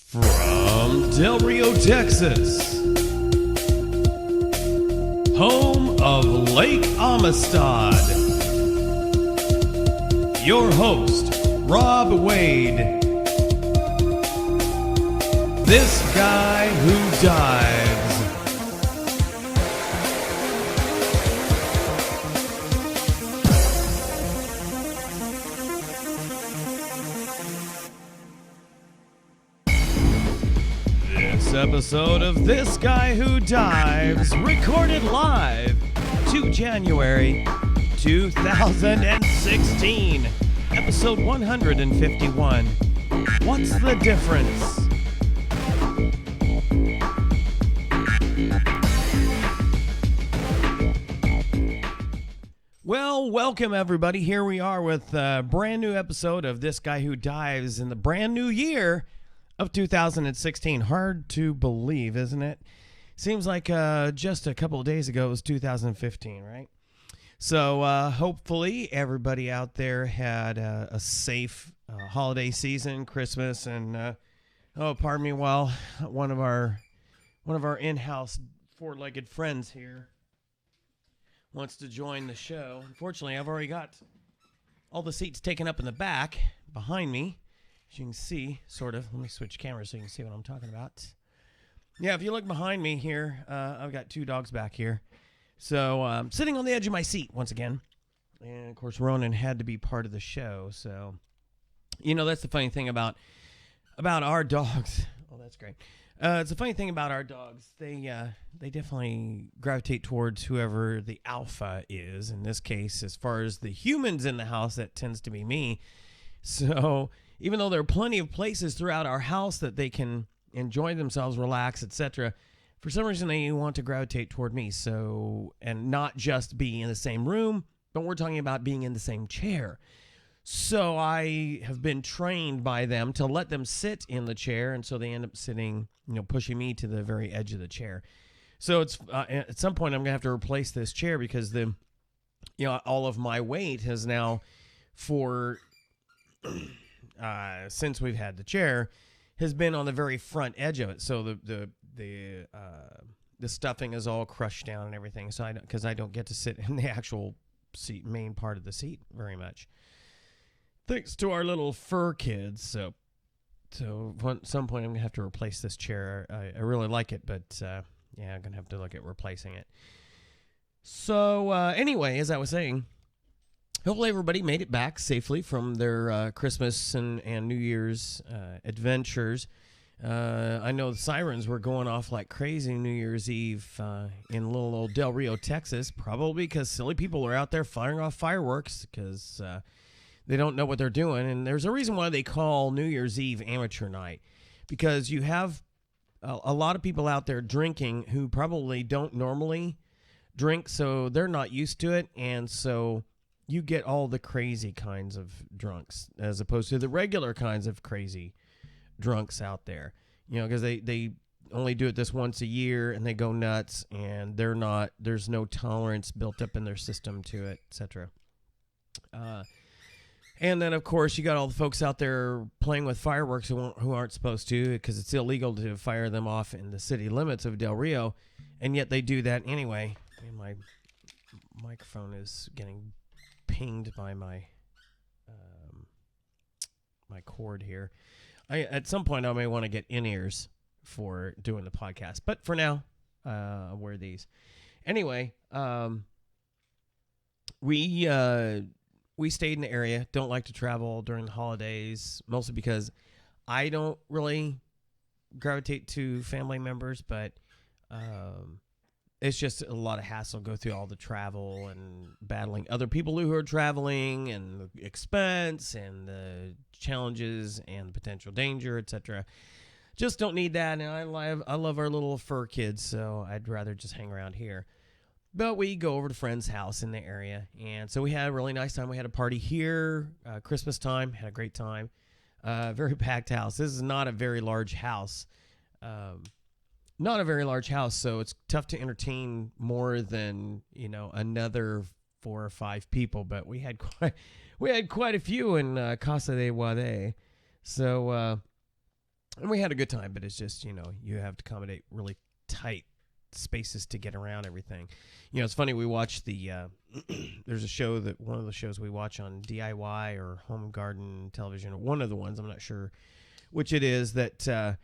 From Del Rio, Texas, home of Lake Amistad, your host, Rob Wade. This guy who dives. This episode of This Guy Who Dives, recorded live 2 January 2016, episode 151. What's the difference? Well, welcome everybody. Here we are with a brand new episode of This Guy Who Dives in the brand new year of 2016. Hard to believe, isn't it? Seems like just a couple of days ago it was 2015, right? So hopefully everybody out there had a safe holiday season, Christmas, and pardon me, while one of our in-house four-legged friends here wants to join the show. Unfortunately, I've already got all the seats taken up in the back behind me. As you can see, sort of. Let me switch cameras so you can see what I'm talking about. Yeah, if you look behind me here, I've got 2 dogs back here. So I'm sitting on the edge of my seat once again. And, of course, Ronan had to be part of the show. So, you know, that's the funny thing about our dogs. Oh, that's great. It's a funny thing about our dogs. They definitely gravitate towards whoever the alpha is. In this case, as far as the humans in the house, that tends to be me. So even though there are plenty of places throughout our house that they can enjoy themselves, relax, etc., for some reason they want to gravitate toward me. So, and not just be in the same room, but we're talking about being in the same chair. So I have been trained by them to let them sit in the chair, and so they end up sitting, pushing me to the very edge of the chair. So it's at some point I'm gonna have to replace this chair because all of my weight has now, since we've had the chair, has been on the very front edge of it. So the stuffing is all crushed down and everything. So because I don't get to sit in the actual seat, main part of the seat very much. Thanks to our little fur kids. So at some point I'm gonna have to replace this chair. I really like it, but I'm gonna have to look at replacing it. So anyway, as I was saying, hopefully everybody made it back safely from their Christmas and New Year's adventures. I know the sirens were going off like crazy New Year's Eve in little old Del Rio, Texas, probably because silly people are out there firing off fireworks because they don't know what they're doing. And there's a reason why they call New Year's Eve amateur night, because you have a lot of people out there drinking who probably don't normally drink, so they're not used to it, and so you get all the crazy kinds of drunks as opposed to the regular kinds of crazy drunks out there, because they only do it this once a year and they go nuts, and there's no tolerance built up in their system to it, etc. And then, of course, you got all the folks out there playing with fireworks who aren't supposed to, because it's illegal to fire them off in the city limits of Del Rio, and yet they do that anyway. And my microphone is getting pinged by my cord here. At some point I may want to get in-ears for doing the podcast, but for now I'll wear these. Anyway, we stayed in the area. Don't like to travel during the holidays, mostly because I don't really gravitate to family members, but it's just a lot of hassle, go through all the travel and battling other people who are traveling and the expense and the challenges and the potential danger, etc. Just don't need that. And I love our little fur kids, so I'd rather just hang around here. But we go over to a friend's house in the area, and so we had a really nice time. We had a party here, Christmas time, had a great time. Very packed house. This is not a very large house. So it's tough to entertain more than, another 4 or 5 people. But we had quite a few in Casa de Guade. So And we had a good time, but it's just, you have to accommodate really tight spaces to get around everything. It's funny, we watch there's a show one of the shows we watch on DIY or Home Garden Television, or one of the ones, I'm not sure which it is, that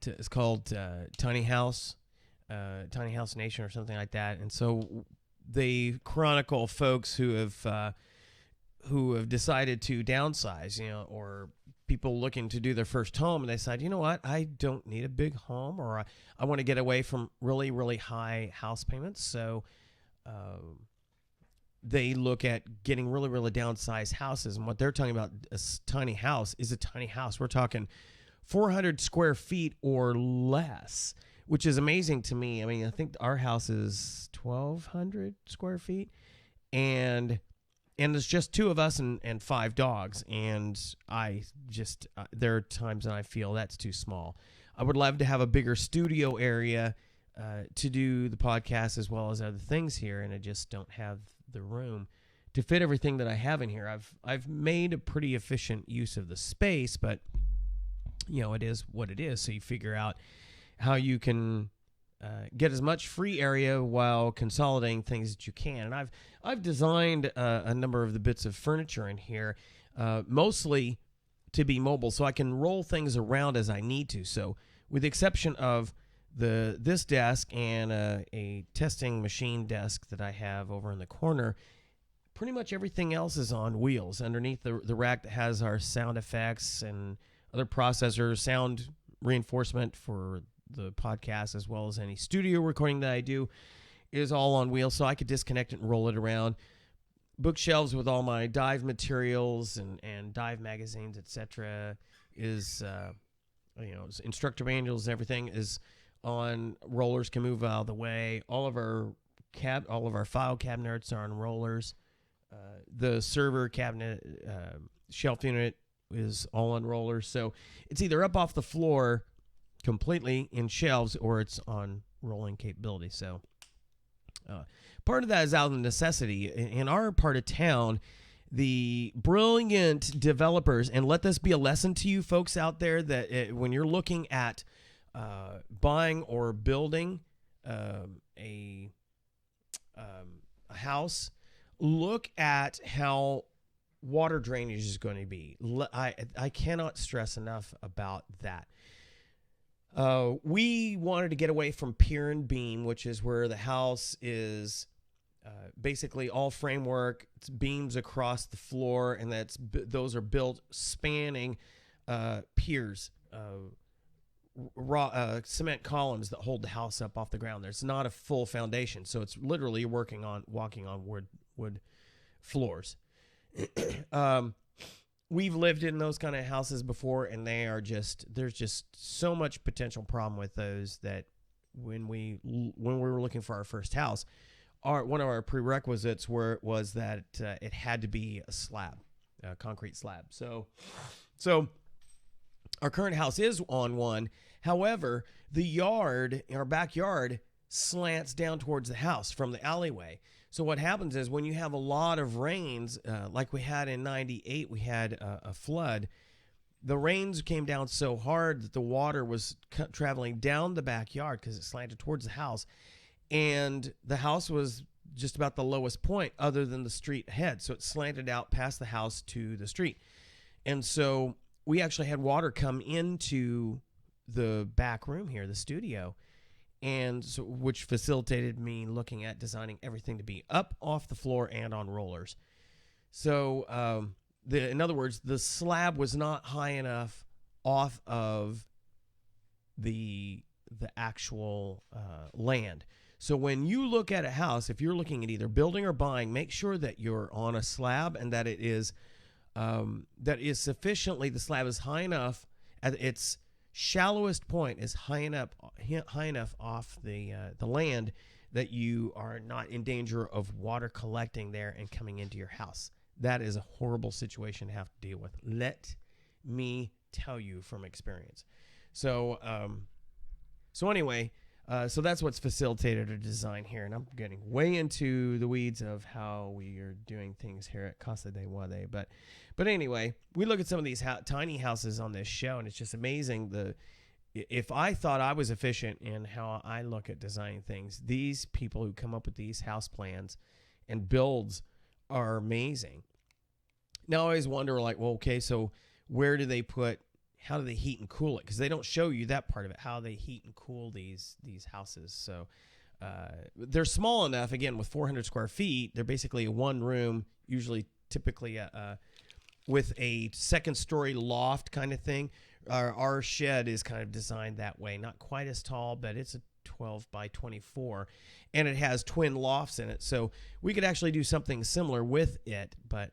is called Tiny House Nation or something like that. And so they chronicle folks who have decided to downsize, or people looking to do their first home, and they decide, you know what, I don't need a big home, or I want to get away from really, really high house payments. So they look at getting really, really downsized houses. And what they're talking about, a tiny house, is a tiny house. We're talking 400 square feet or less, which is amazing to me. I mean, I think our house is 1,200 square feet, and there's just 2 of us and 5 dogs. And there are times that I feel that's too small. I would love to have a bigger studio area to do the podcast as well as other things here, and I just don't have the room to fit everything that I have in here. I've made a pretty efficient use of the space, but it is what it is. So you figure out how you can get as much free area while consolidating things that you can. And I've designed a number of the bits of furniture in here, mostly to be mobile, so I can roll things around as I need to. So with the exception of this desk and a testing machine desk that I have over in the corner, pretty much everything else is on wheels underneath the rack that has our sound effects and other processors, sound reinforcement for the podcast, as well as any studio recording that I do, is all on wheels, so I could disconnect it and roll it around. Bookshelves with all my dive materials and dive magazines, etc., is instructor manuals and everything is on rollers, can move out of the way. All of our file cabinets are on rollers. The server cabinet shelf unit is all on rollers, so it's either up off the floor completely in shelves, or it's on rolling capability. So part of that is out of necessity. In our part of town, the brilliant developers, and let this be a lesson to you folks out there, that when you're looking at buying or building a house, look at how water drainage is going to be. I cannot stress enough about that. We wanted to get away from pier and beam, which is where the house is basically all framework, it's beams across the floor, and those are built spanning piers, cement columns that hold the house up off the ground. There's not a full foundation, so it's literally walking on wood floors. We've lived in those kind of houses before, and there's just so much potential problem with those that when we were looking for our first house, one of our prerequisites was that it had to be a slab, a concrete slab. So our current house is on one. However, our backyard slants down towards the house from the alleyway. So what happens is when you have a lot of rains, like we had in 98, we had a flood. The rains came down so hard that the water was traveling down the backyard because it slanted towards the house. And the house was just about the lowest point other than the street ahead. So it slanted out past the house to the street. And so we actually had water come into the back room here, the studio. And so, which facilitated me looking at designing everything to be up off the floor and on rollers. So, in other words, the slab was not high enough off of the actual land. So when you look at a house, if you're looking at either building or buying, make sure that you're on a slab and that the slab is high enough at its shallowest point is high enough off the land that you are not in danger of water collecting there and coming into your house. That is a horrible situation to have to deal with. Let me tell you from experience. So anyway, So that's what's facilitated our design here. And I'm getting way into the weeds of how we are doing things here at Casa de Wade. But anyway, we look at some of these tiny houses on this show, and it's just amazing. If I thought I was efficient in how I look at designing things, these people who come up with these house plans and builds are amazing. Now I always wonder, like, well, okay, so how do they heat and cool it? Because they don't show you that part of it, how they heat and cool these houses. So they're small enough, again, with 400 square feet. They're basically a one room, typically with a second story loft kind of thing. Our shed is kind of designed that way. Not quite as tall, but it's a 12 by 24. And it has twin lofts in it. So we could actually do something similar with it. But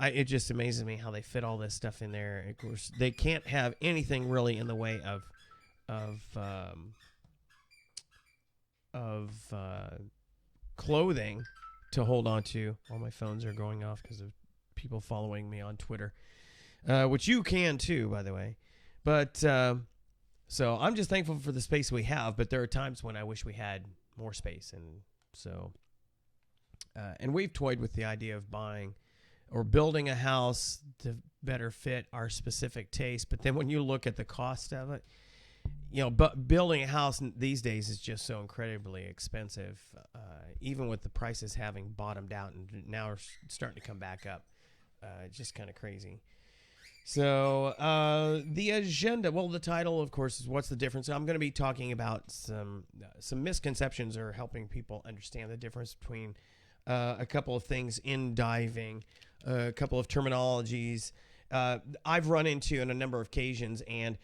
it just amazes me how they fit all this stuff in there. Of course, they can't have anything really in the way of clothing to hold on to. All my phones are going off because of people following me on Twitter, which you can too, by the way. But so I'm just thankful for the space we have. But there are times when I wish we had more space, and so and we've toyed with the idea of buying or building a house to better fit our specific taste. But then when you look at the cost of it, but building a house these days is just so incredibly expensive, even with the prices having bottomed out and now are starting to come back up. It's just kind of crazy. So the agenda, well, the title, of course, is What's the Difference? I'm going to be talking about some misconceptions or helping people understand the difference between a couple of things in diving, a couple of terminologies I've run into on a number of occasions, and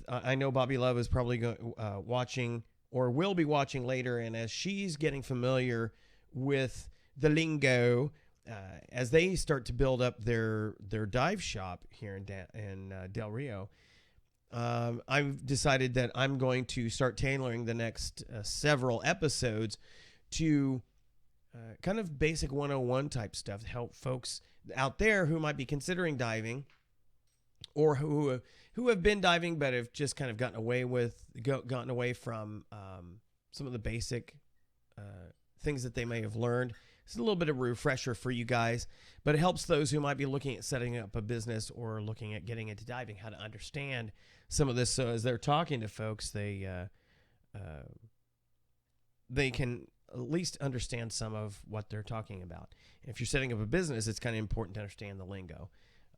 I know Bobby Love is probably watching or will be watching later, and as she's getting familiar with the lingo, as they start to build up their dive shop here in Del Rio, I've decided that I'm going to start tailoring the next several episodes to kind of basic 101 type stuff to help folks out there who might be considering diving or who have been diving but have just kind of gotten away from some of the basic things that they may have learned. It's a little bit of a refresher for you guys, but it helps those who might be looking at setting up a business or looking at getting into diving how to understand some of this. So as they're talking to folks, they can at least understand some of what they're talking about. If you're setting up a business, it's kind of important to understand the lingo.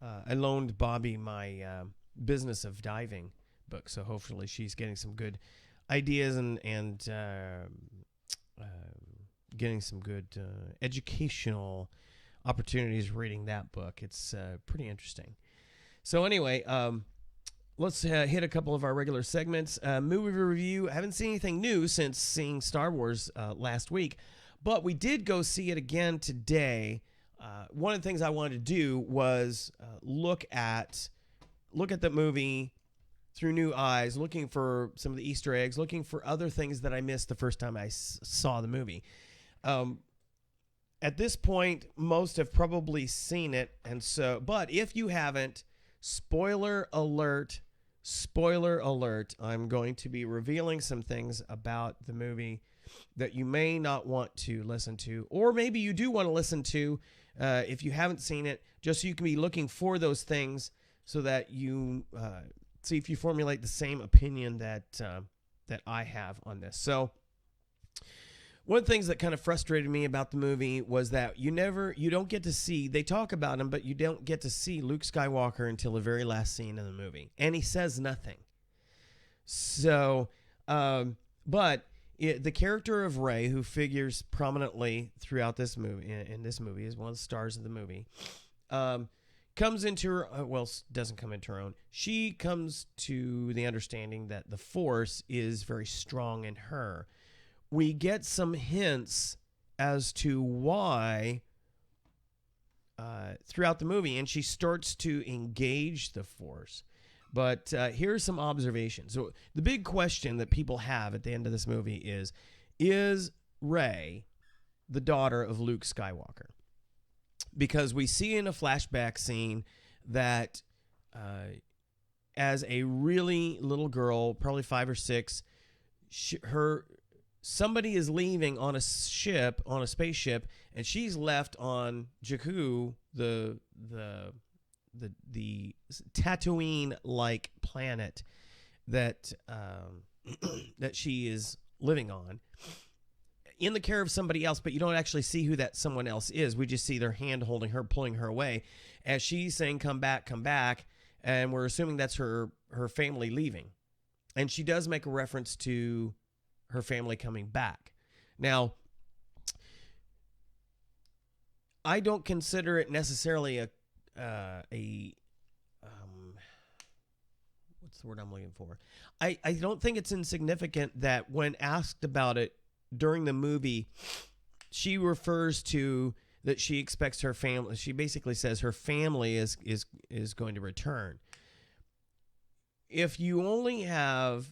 I loaned Bobby my Business of Diving book, so hopefully she's getting some good ideas and getting some good educational opportunities reading that book. It's pretty interesting. So anyway, let's hit a couple of our regular segments. Movie review. I haven't seen anything new since seeing Star Wars last week, but we did go see it again today. One of the things I wanted to do was look at the movie through new eyes, looking for some of the Easter eggs, looking for other things that I missed the first time I saw the movie. At this point, most have probably seen it, but if you haven't, spoiler alert, I'm going to be revealing some things about the movie that you may not want to listen to, or maybe you do want to listen to if you haven't seen it, just so you can be looking for those things so that you see if you formulate the same opinion that I have on this. So one of the things that kind of frustrated me about the movie was that you don't get to see, they talk about him, but you don't get to see Luke Skywalker until the very last scene in the movie. And he says nothing. So, but the character of Rey, who figures prominently throughout this movie, in this movie, is one of the stars of the movie, comes into her, doesn't come into her own. She comes to the understanding that the Force is very strong in her. We get some hints as to why throughout the movie, and she starts to engage the Force. But here's some observations. So the big question that people have at the end of this movie is Rey the daughter of Luke Skywalker? Because we see in a flashback scene that as a really little girl, probably 5 or 6. Somebody is leaving on a ship, on a spaceship, and she's left on Jakku, the Tatooine-like planet that that she is living on, in the care of somebody else, but you don't actually see who that someone else is. We just see their hand holding her, pulling her away, as she's saying, come back, and we're assuming that's her family leaving. And she does make a reference to her family coming back. Now, I don't consider it necessarily what's the word I'm looking for? I don't think it's insignificant that when asked about it during the movie, she refers to that she expects her family. She basically says her family is going to return. If you only have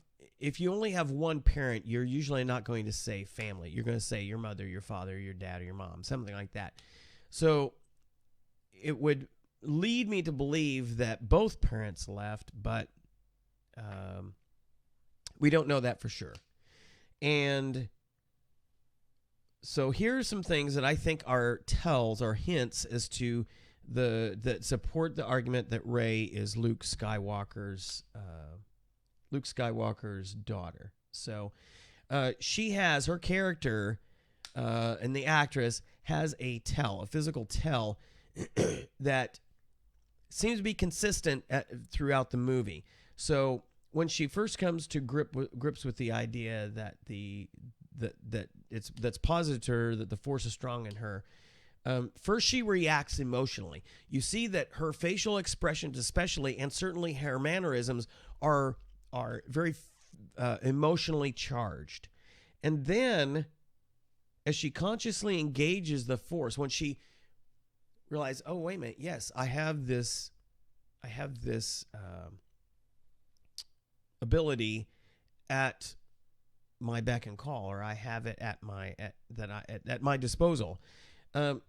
one parent, you're usually not going to say family. You're going to say your mother, your father, your dad, or your mom, something like that. So it would lead me to believe that both parents left, but we don't know that for sure. And so here are some things that I think are tells or hints as to that support the argument that Rey is Luke Skywalker's daughter. So she has her character, and the actress has a physical tell that seems to be consistent throughout the movie. So when she first comes to grips with the idea that that's posited to her that the Force is strong in her, first she reacts emotionally. You see that her facial expressions, especially, and certainly her mannerisms, are very emotionally charged. And then, as she consciously engages the Force, when she realizes, oh, wait a minute, yes, I have this ability at my beck and call, or I have it at my disposal. Her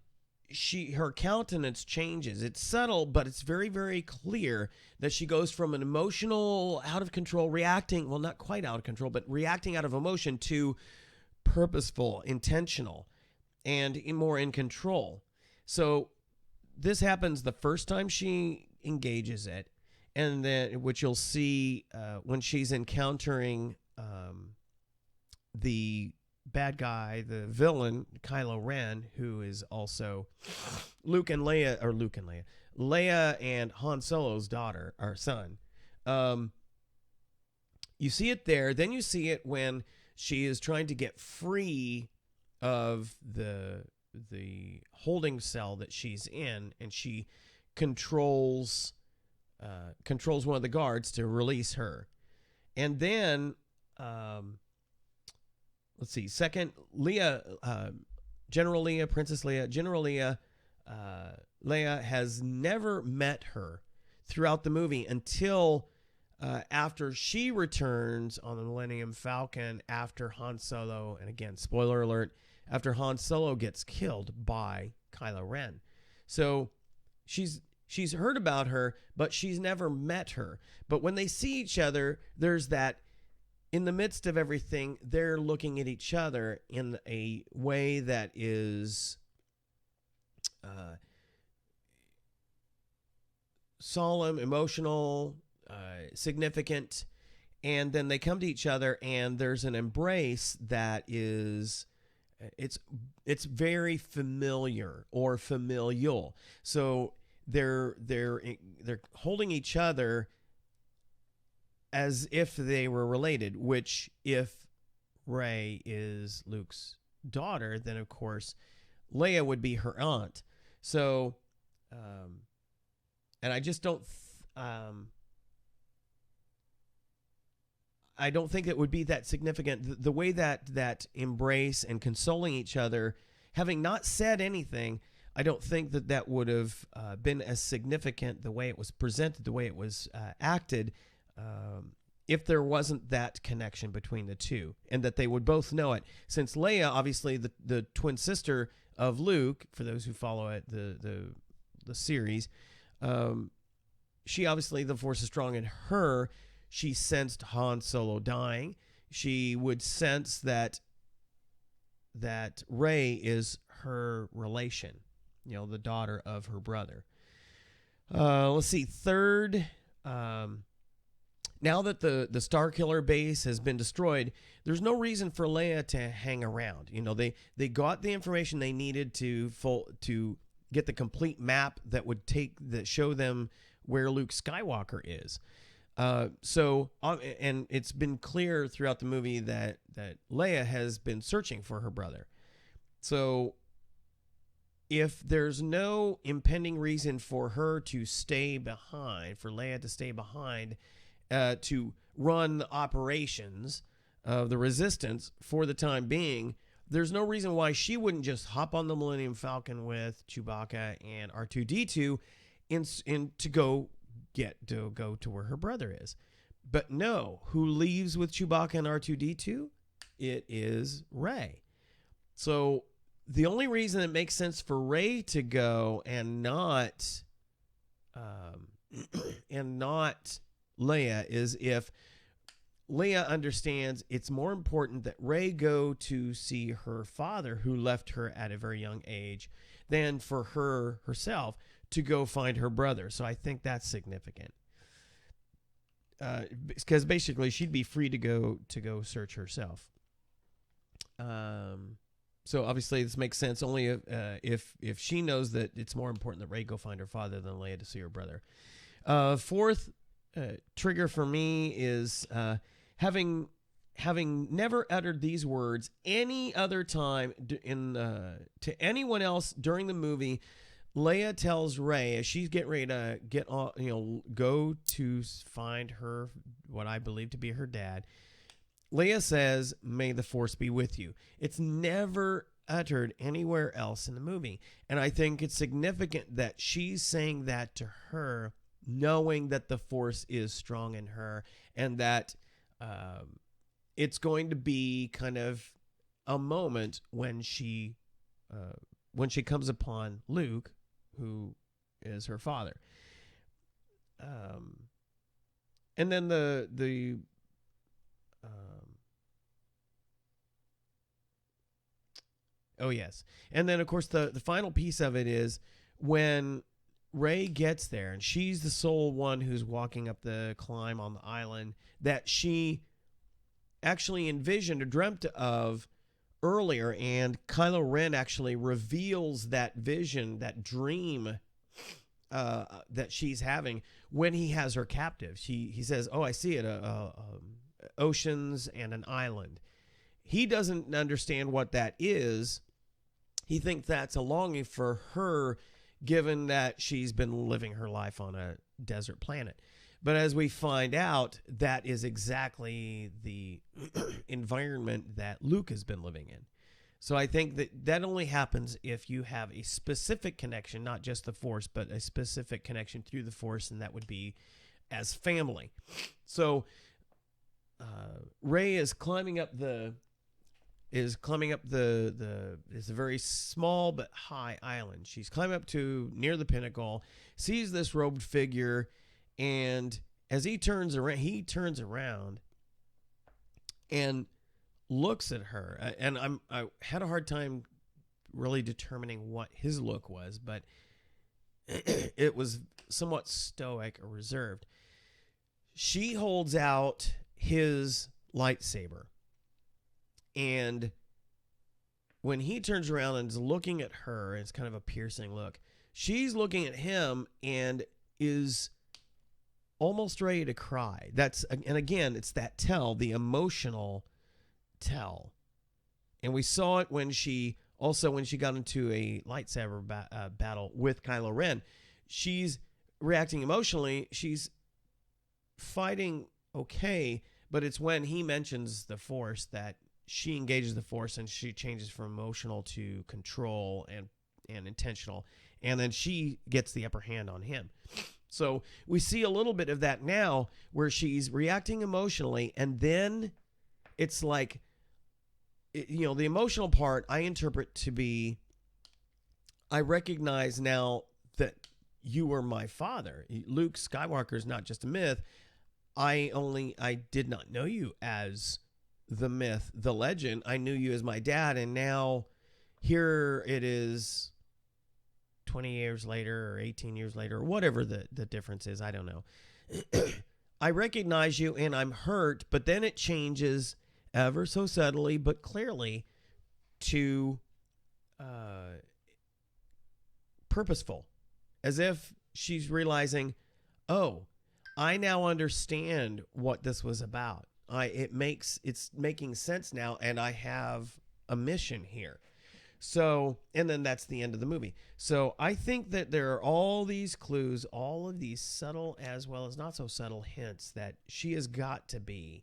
countenance changes. It's subtle, but it's very, very clear that she goes from an emotional, out of control, reacting, well, not quite out of control, but reacting out of emotion, to purposeful, intentional, and more in control. So this happens the first time she engages it, and then, which you'll see when she's encountering the bad guy, the villain, Kylo Ren, who is also Leia and Han Solo's daughter, or son. You see it there. Then you see it when she is trying to get free of the holding cell that she's in, and she controls one of the guards to release her. And then let's see, second, General Leia, Princess Leia, General Leia, Leia has never met her throughout the movie until after she returns on the Millennium Falcon after Han Solo, and again, spoiler alert, after Han Solo gets killed by Kylo Ren. So she's heard about her, but she's never met her. But when they see each other, there's that, in the midst of everything, they're looking at each other in a way that is solemn, emotional, significant. And then they come to each other, and there's an embrace that is, it's very familiar or familial. So they're holding each other as if they were related, which, if Rey is Luke's daughter, then of course Leia would be her aunt. So and I just don't I don't think it would be that significant. The way that embrace and consoling each other, having not said anything, I don't think that would have been as significant, the way it was presented, the way it was acted, if there wasn't that connection between the two, and that they would both know it. Since Leia, obviously the twin sister of Luke, for those who follow it, the series, she obviously, the Force is strong in her. She sensed Han Solo dying. She would sense that Rey is her relation, the daughter of her brother. Let's see. Third, now that the Starkiller base has been destroyed, there's no reason for Leia to hang around. They got the information they needed to get the complete map that would show them where Luke Skywalker is. And it's been clear throughout the movie that Leia has been searching for her brother. So if there's no impending reason for her to stay behind, for Leia to stay behind, to run the operations of the Resistance for the time being, there's no reason why she wouldn't just hop on the Millennium Falcon with Chewbacca and R2-D2 to go to where her brother is. But no, who leaves with Chewbacca and R2-D2? It is Rey. So the only reason it makes sense for Rey to go and not Leia is if Leia understands it's more important that Rey go to see her father, who left her at a very young age, than for her herself to go find her brother. So I think that's significant. Because basically she'd be free to go search herself. So obviously this makes sense only if she knows that it's more important that Rey go find her father than Leia to see her brother. Fourth trigger for me is having never uttered these words any other time to anyone else during the movie. Leia tells Rey as she's getting ready to go to find her, what I believe to be her dad. Leia says, "May the Force be with you." It's never uttered anywhere else in the movie. And I think it's significant that she's saying that to her, knowing that the Force is strong in her, and that it's going to be kind of a moment when she comes upon Luke, who is her father. And then and then of course the final piece of it is when Rey gets there and she's the sole one who's walking up the climb on the island that she actually envisioned or dreamt of earlier, and Kylo Ren actually reveals that vision, that dream that she's having when he has her captive. He says, "Oh, I see it, oceans and an island." He doesn't understand what that is. He thinks that's a longing for her, given that she's been living her life on a desert planet. But as we find out, that is exactly the environment that Luke has been living in. So I think that only happens if you have a specific connection, not just the Force, but a specific connection through the Force, and that would be as family. So Rey is climbing up it's a very small but high island. She's climbing up to near the pinnacle, sees this robed figure, and as he turns around and looks at her, and I had a hard time really determining what his look was, but it was somewhat stoic or reserved. She holds out his lightsaber, and when he turns around and is looking at her, it's kind of a piercing look. She's looking at him and is almost ready to cry. And again, it's that the emotional tell. And we saw it when she got into a lightsaber battle with Kylo Ren. She's reacting emotionally. She's fighting okay, but it's when he mentions the Force that she engages the Force, and she changes from emotional to control and intentional, and then she gets the upper hand on him. So we see a little bit of that now, where she's reacting emotionally, and then it's like, the emotional part I interpret to be, I recognize now that you were my father. Luke Skywalker is not just a myth. I did not know you as the myth, the legend. I knew you as my dad, and now here it is 20 years later or 18 years later, or whatever the difference is. I don't know. I recognize you and I'm hurt, but then it changes ever so subtly but clearly to purposeful, as if she's realizing, oh, I now understand what this was about. It's making sense now, and I have a mission here. So, and then that's the end of the movie. So I think that there are all these clues, all of these subtle as well as not so subtle hints that she has got to be,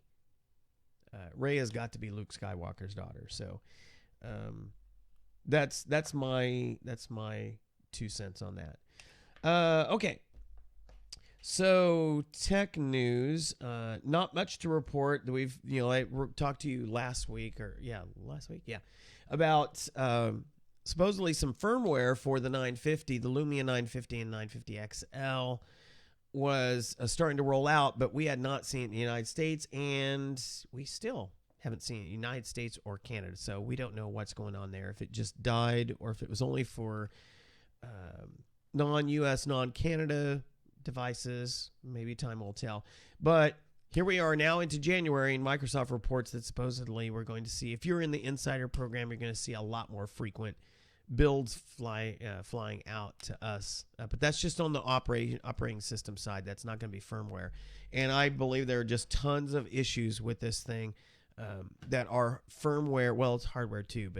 Rey has got to be Luke Skywalker's daughter. So, that's my 2 cents on that. Okay. So tech news, not much to report. We've, I talked to you last week, about supposedly some firmware for the 950, the Lumia 950 and 950 XL was starting to roll out, but we had not seen it in the United States, and we still haven't seen it in the United States or Canada. So we don't know what's going on there, if it just died or if it was only for non-US, non-Canada devices. Maybe time will tell. But here we are now into January, and Microsoft reports that supposedly we're going to see, if you're in the Insider program, you're going to see a lot more frequent builds flying out to us. But that's just on the operating system side. That's not going to be firmware. And I believe there are just tons of issues with this thing that are firmware. Well, it's hardware too,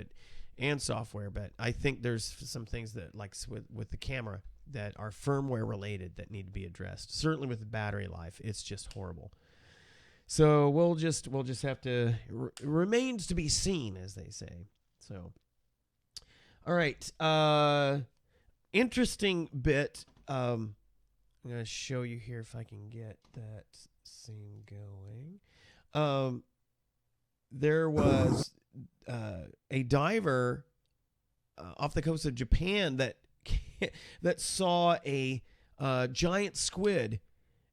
and software. But I think there's some things that, like with the camera, that are firmware related that need to be addressed. Certainly with the battery life, it's just horrible. So we'll just have to remains to be seen, as they say. So, all right, interesting bit. I'm gonna show you here if I can get that scene going. There was a diver off the coast of Japan that saw a giant squid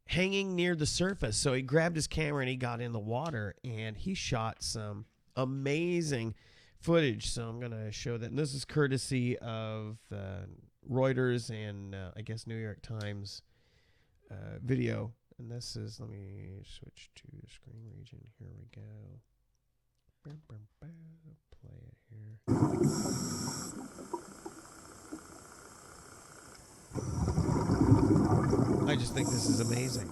hanging near the surface. So he grabbed his camera and he got in the water and he shot some amazing footage. So I'm going to show that. And this is courtesy of Reuters and I guess New York Times video. And this is, let me switch to the screen region. Here we go. Play it here. I just think this is amazing.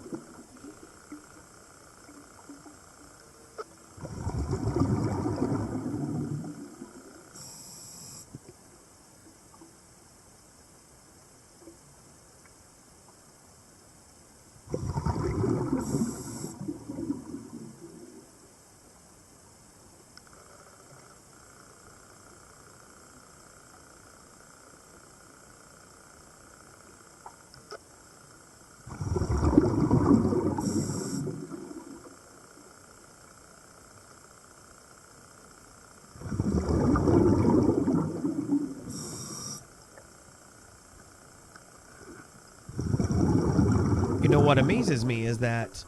What amazes me is that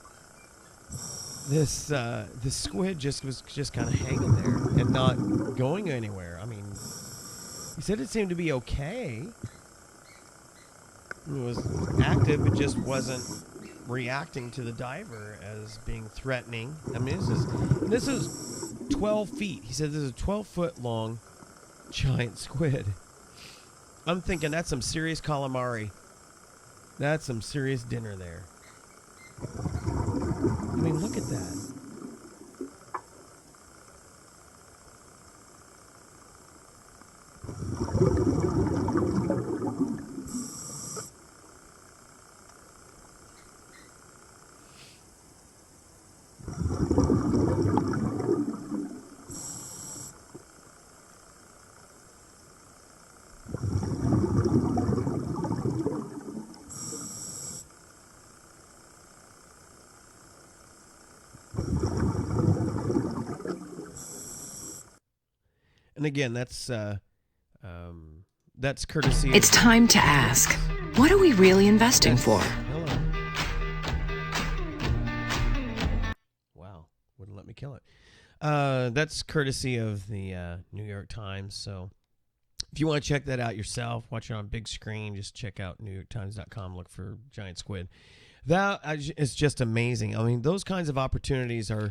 this squid was kind of hanging there and not going anywhere. I mean, he said it seemed to be okay. It was active, but just wasn't reacting to the diver as being threatening. I mean, this is 12 feet. He said this is a 12-foot long giant squid. I'm thinking that's some serious calamari. That's some serious dinner there. I mean, look at that. And again, that's courtesy. It's time to ask. What are we really investing for? Hello. Wow, wouldn't let me kill it. That's courtesy of the New York Times. So if you want to check that out yourself, watch it on big screen, just check out NewYorkTimes.com, look for giant squid. That is just amazing. I mean, those kinds of opportunities are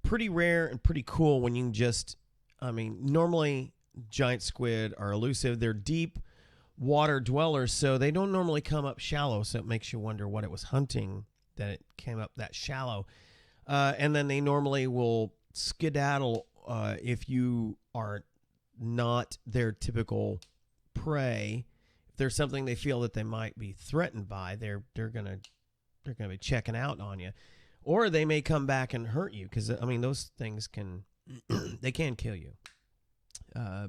pretty rare and pretty cool when you can just, I mean, normally giant squid are elusive. They're deep water dwellers, so they don't normally come up shallow, so it makes you wonder what it was hunting that it came up that shallow. And then they normally will skedaddle if you are not their typical prey. If there's something they feel that they might be threatened by, they're gonna be checking out on you, or they may come back and hurt you, because I mean those things can they can kill you.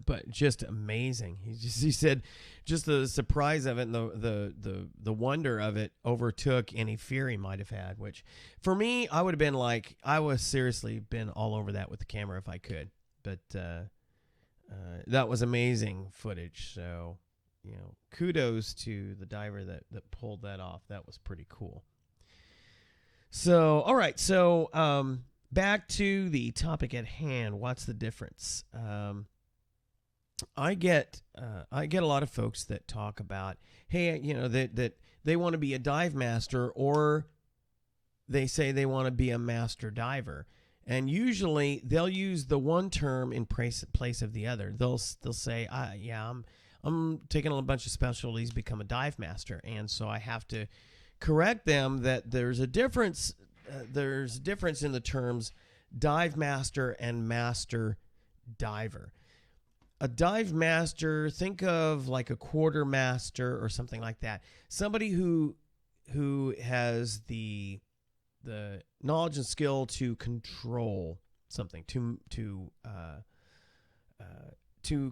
But just amazing. He said just the surprise of it and the wonder of it overtook any fear he might have had, which for me, I would have been like, I was seriously been all over that with the camera if I could. But that was amazing footage. So, you know, kudos to the diver that pulled that off. That was pretty cool. So, all right. So, back to the topic at hand. What's the difference? I get a lot of folks that talk about, hey, you know, that they want to be a dive master, or they say they want to be a master diver, and usually they'll use the one term in place of the other. They'll say, yeah, I'm taking a bunch of specialties, become a dive master, and so I have to correct them that there's a difference. There's a difference in the terms dive master and master diver. A dive master, think of like a quartermaster or something like that. Somebody who has the knowledge and skill to control something, to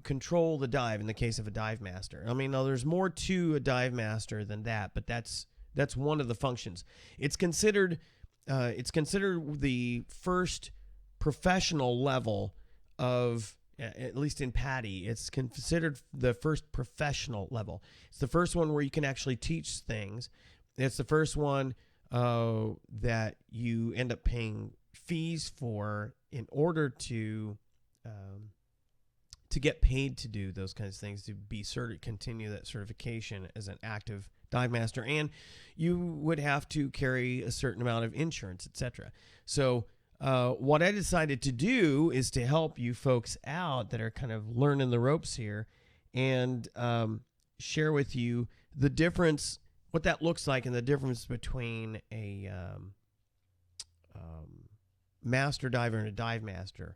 control the dive. In the case of a dive master, I mean, now there's more to a dive master than that, but that's one of the functions. It's considered the first professional level of, at least in PADI, it's considered the first professional level. It's the first one where you can actually teach things. It's the first one that you end up paying fees for in order to get paid to do those kinds of things, to be continue that certification as an active dive master, and you would have to carry a certain amount of insurance, etc. So what I decided to do is to help you folks out that are kind of learning the ropes here, and share with you the difference, what that looks like, and the difference between a master diver and a dive master.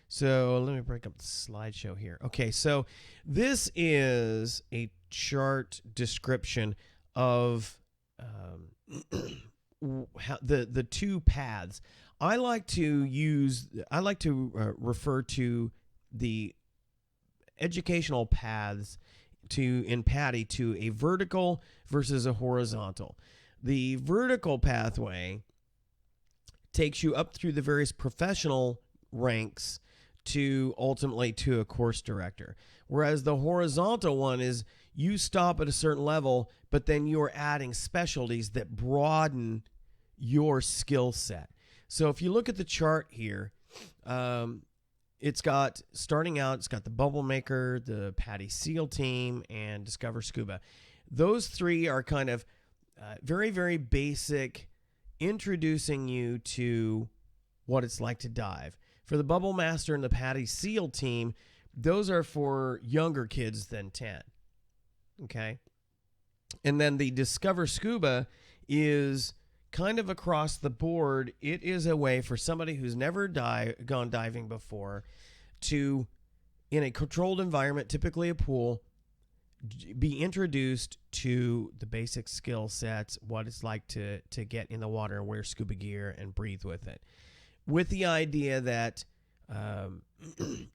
So let me break up the slideshow here. Okay, so this is a chart description of the two paths. I like to refer to the educational paths in PADI to a vertical versus a horizontal. The vertical pathway takes you up through the various professional ranks to ultimately to a course director, whereas the horizontal one is you stop at a certain level, but then you're adding specialties that broaden your skill set. So if you look at the chart here, it's got, starting out, it's got the Bubble Maker, the PADI SEAL team, and Discover Scuba. Those three are kind of very, very basic, introducing you to what it's like to dive. For the Bubble Master and the PADI SEAL team, those are for younger kids than 10. Okay? And then the Discover Scuba is kind of across the board. It is a way for somebody who's never gone diving before to, in a controlled environment, typically a pool, be introduced to the basic skill sets, what it's like to get in the water, wear scuba gear, and breathe with it, with the idea that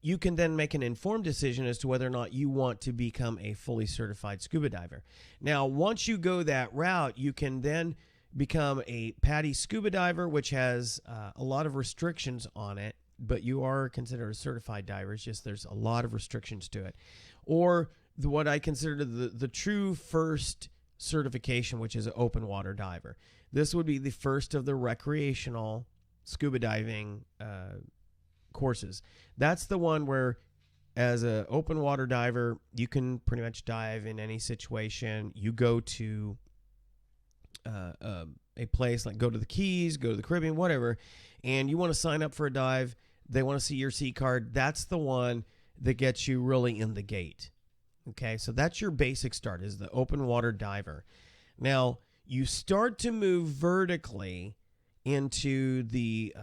you can then make an informed decision as to whether or not you want to become a fully certified scuba diver. Now, once you go that route, you can then become a PADI scuba diver, which has a lot of restrictions on it, but you are considered a certified diver. It's just there's a lot of restrictions to it. Or what I consider the true first certification, which is an open water diver. This would be the first of the recreational scuba diving courses. That's the one where, as an open water diver, you can pretty much dive in any situation. You go to a place like go to the Keys, go to the Caribbean, whatever, and you want to sign up for a dive. They want to see your C card. That's the one that gets you really in the gate. Okay, so that's your basic start, is the open water diver. Now, you start to move vertically into the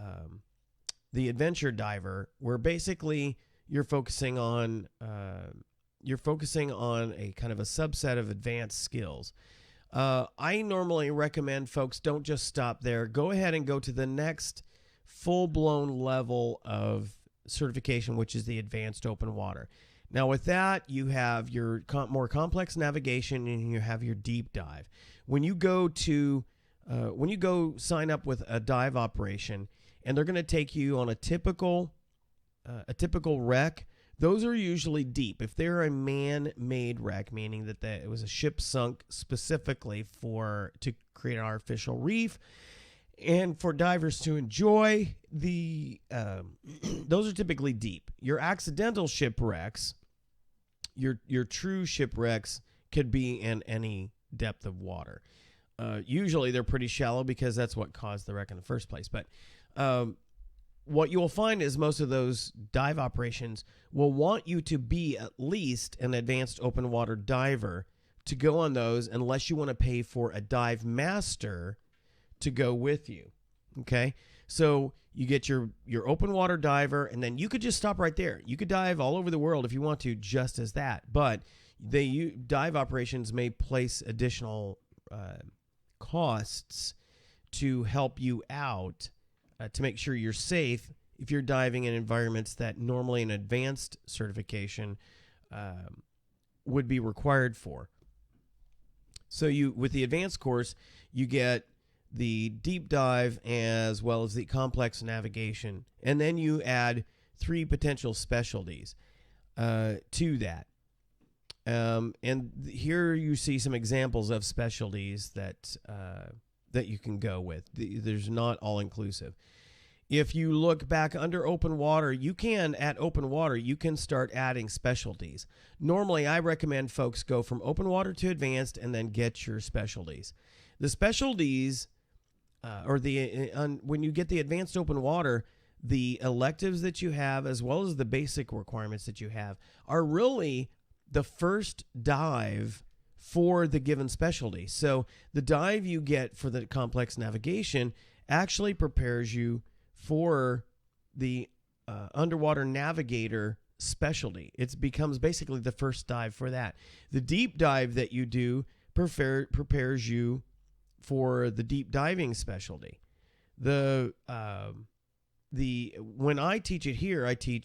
adventure diver, where basically you're focusing on a kind of a subset of advanced skills. I normally recommend folks don't just stop there. Go ahead and go to the next full-blown level of certification, which is the advanced open water. Now, with that, you have your more complex navigation and you have your deep dive. When you go sign up with a dive operation, and they're going to take you on a typical wreck, those are usually deep. If they're a man-made wreck, meaning that it was a ship sunk specifically to create an artificial reef, and for divers to enjoy, those are typically deep. Your accidental shipwrecks, your true shipwrecks, could be in any depth of water. Usually they're pretty shallow because that's what caused the wreck in the first place. But what you will find is most of those dive operations will want you to be at least an advanced open water diver to go on those, unless you want to pay for a dive master to go with you. Okay, so you get your open water diver, and then you could just stop right there. You could dive all over the world if you want to, just as that. But dive operations may place additional costs to help you out, to make sure you're safe if you're diving in environments that normally an advanced certification would be required for. So with the advanced course, you get the deep dive as well as the complex navigation, and then you add 3 potential specialties to that. And here you see some examples of specialties that you can go with. There's not all inclusive. If you look back under open water, you can start adding specialties. Normally, I recommend folks go from open water to advanced and then get your specialties. The specialties, when you get the advanced open water, the electives that you have, as well as the basic requirements that you have, are really the first dive for the given specialty. So the dive you get for the complex navigation actually prepares you for the underwater navigator specialty. It becomes basically the first dive for that. The deep dive that you do prepares you for the deep diving specialty. When I teach it here, I do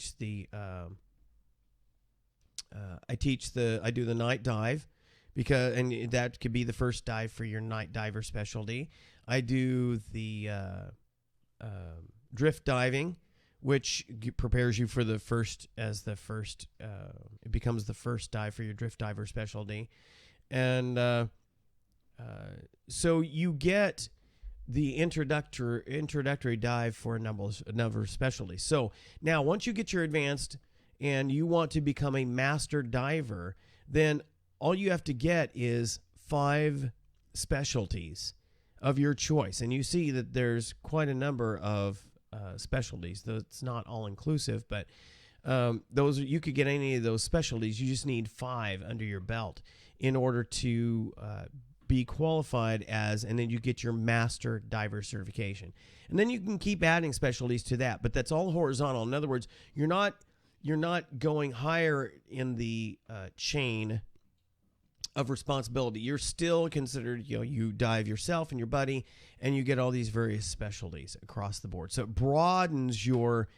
the night dive, and that could be the first dive for your night diver specialty. I do the drift diving, which prepares you for it becomes the first dive for your drift diver specialty. And so you get the introductory dive for a number of specialties. So now once you get your advanced and you want to become a master diver, then all you have to get is 5 specialties of your choice. And you see that there's quite a number of specialties, though it's not all inclusive, but you could get any of those specialties. You just need 5 under your belt in order to be qualified and then you get your master diver certification. And then you can keep adding specialties to that, but that's all horizontal. In other words, you're not going higher in the chain of responsibility. You're still considered, you dive yourself and your buddy, and you get all these various specialties across the board. So it broadens your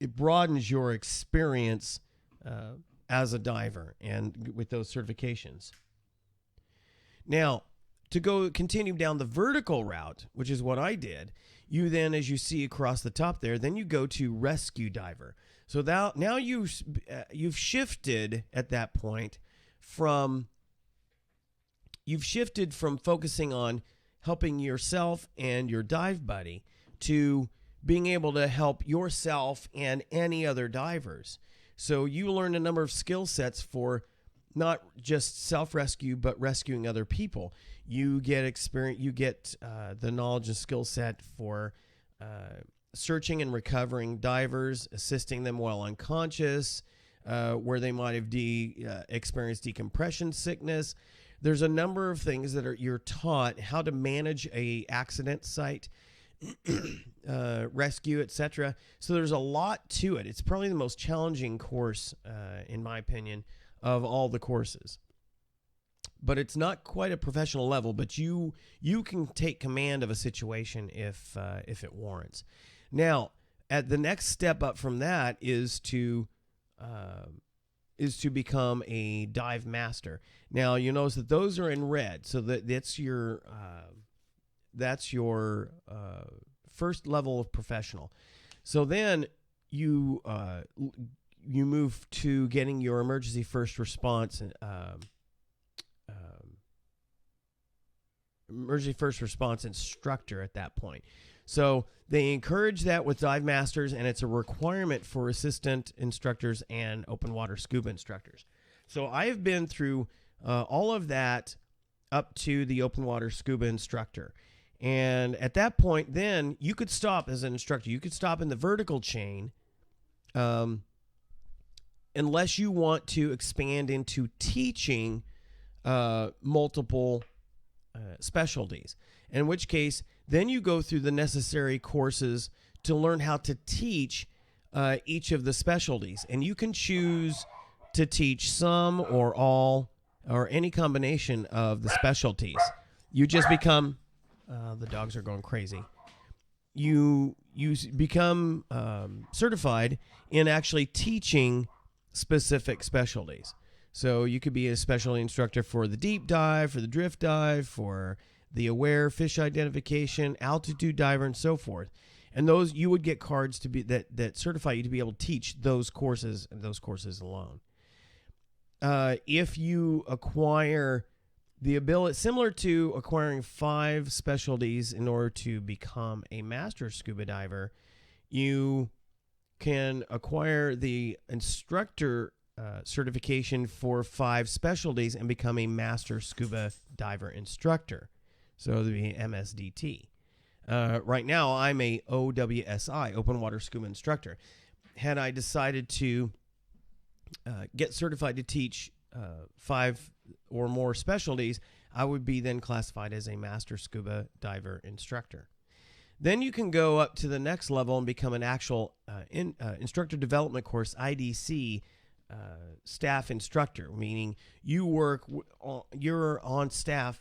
experience as a diver and with those certifications. Now, to continue down the vertical route, which is what I did, you then, as you see across the top there, then you go to rescue diver. So now you've shifted at that point from focusing on helping yourself and your dive buddy to being able to help yourself and any other divers. So you learn a number of skill sets for not just self-rescue, but rescuing other people. You get experience. You get the knowledge and skill set for searching and recovering divers, assisting them while unconscious, where they might have experienced decompression sickness. There's a number of things that you're taught how to manage a accident site, rescue, etc. So there's a lot to it. It's probably the most challenging course, in my opinion, of all the courses. But it's not quite a professional level, but you can take command of a situation if it warrants. Now, at the next step up from that is to become a dive master. Now, you notice that those are in red, so that's your first level of professional. So then you move to getting your emergency first response instructor at that point. So they encourage that with dive masters, and it's a requirement for assistant instructors and open water scuba instructors. So I have been through all of that up to the open water scuba instructor. And at that point, then you could stop as an instructor. You could stop in the vertical chain, unless you want to expand into teaching multiple specialties, in which case then you go through the necessary courses to learn how to teach each of the specialties. And you can choose to teach some or all or any combination of the specialties. You just become, the dogs are going crazy. You become certified in actually teaching specific specialties. So you could be a specialty instructor for the deep dive, for the drift dive, for the aware fish identification, altitude diver, and so forth. And those, you would get cards to be that certify you to be able to teach those courses and those courses alone. If you acquire the ability, similar to acquiring 5 specialties in order to become a master scuba diver, you can acquire the instructor certification for 5 specialties and become a master scuba diver instructor. So the MSDT. Right now, I'm a OWSI, open water scuba instructor. Had I decided to get certified to teach 5 or more specialties, I would be then classified as a master scuba diver instructor. Then you can go up to the next level and become an actual instructor development course, IDC, staff instructor, meaning you're on staff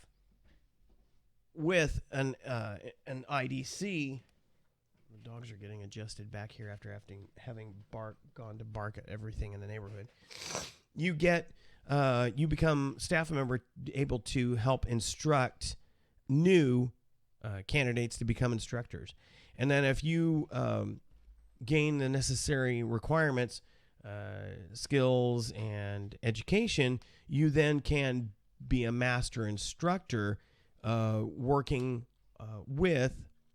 with an IDC. The dogs are getting adjusted back here after having gone to bark at everything in the neighborhood. You become staff member able to help instruct new candidates to become instructors. And then if you gain the necessary requirements, skills, and education, you then can be a master instructor, working with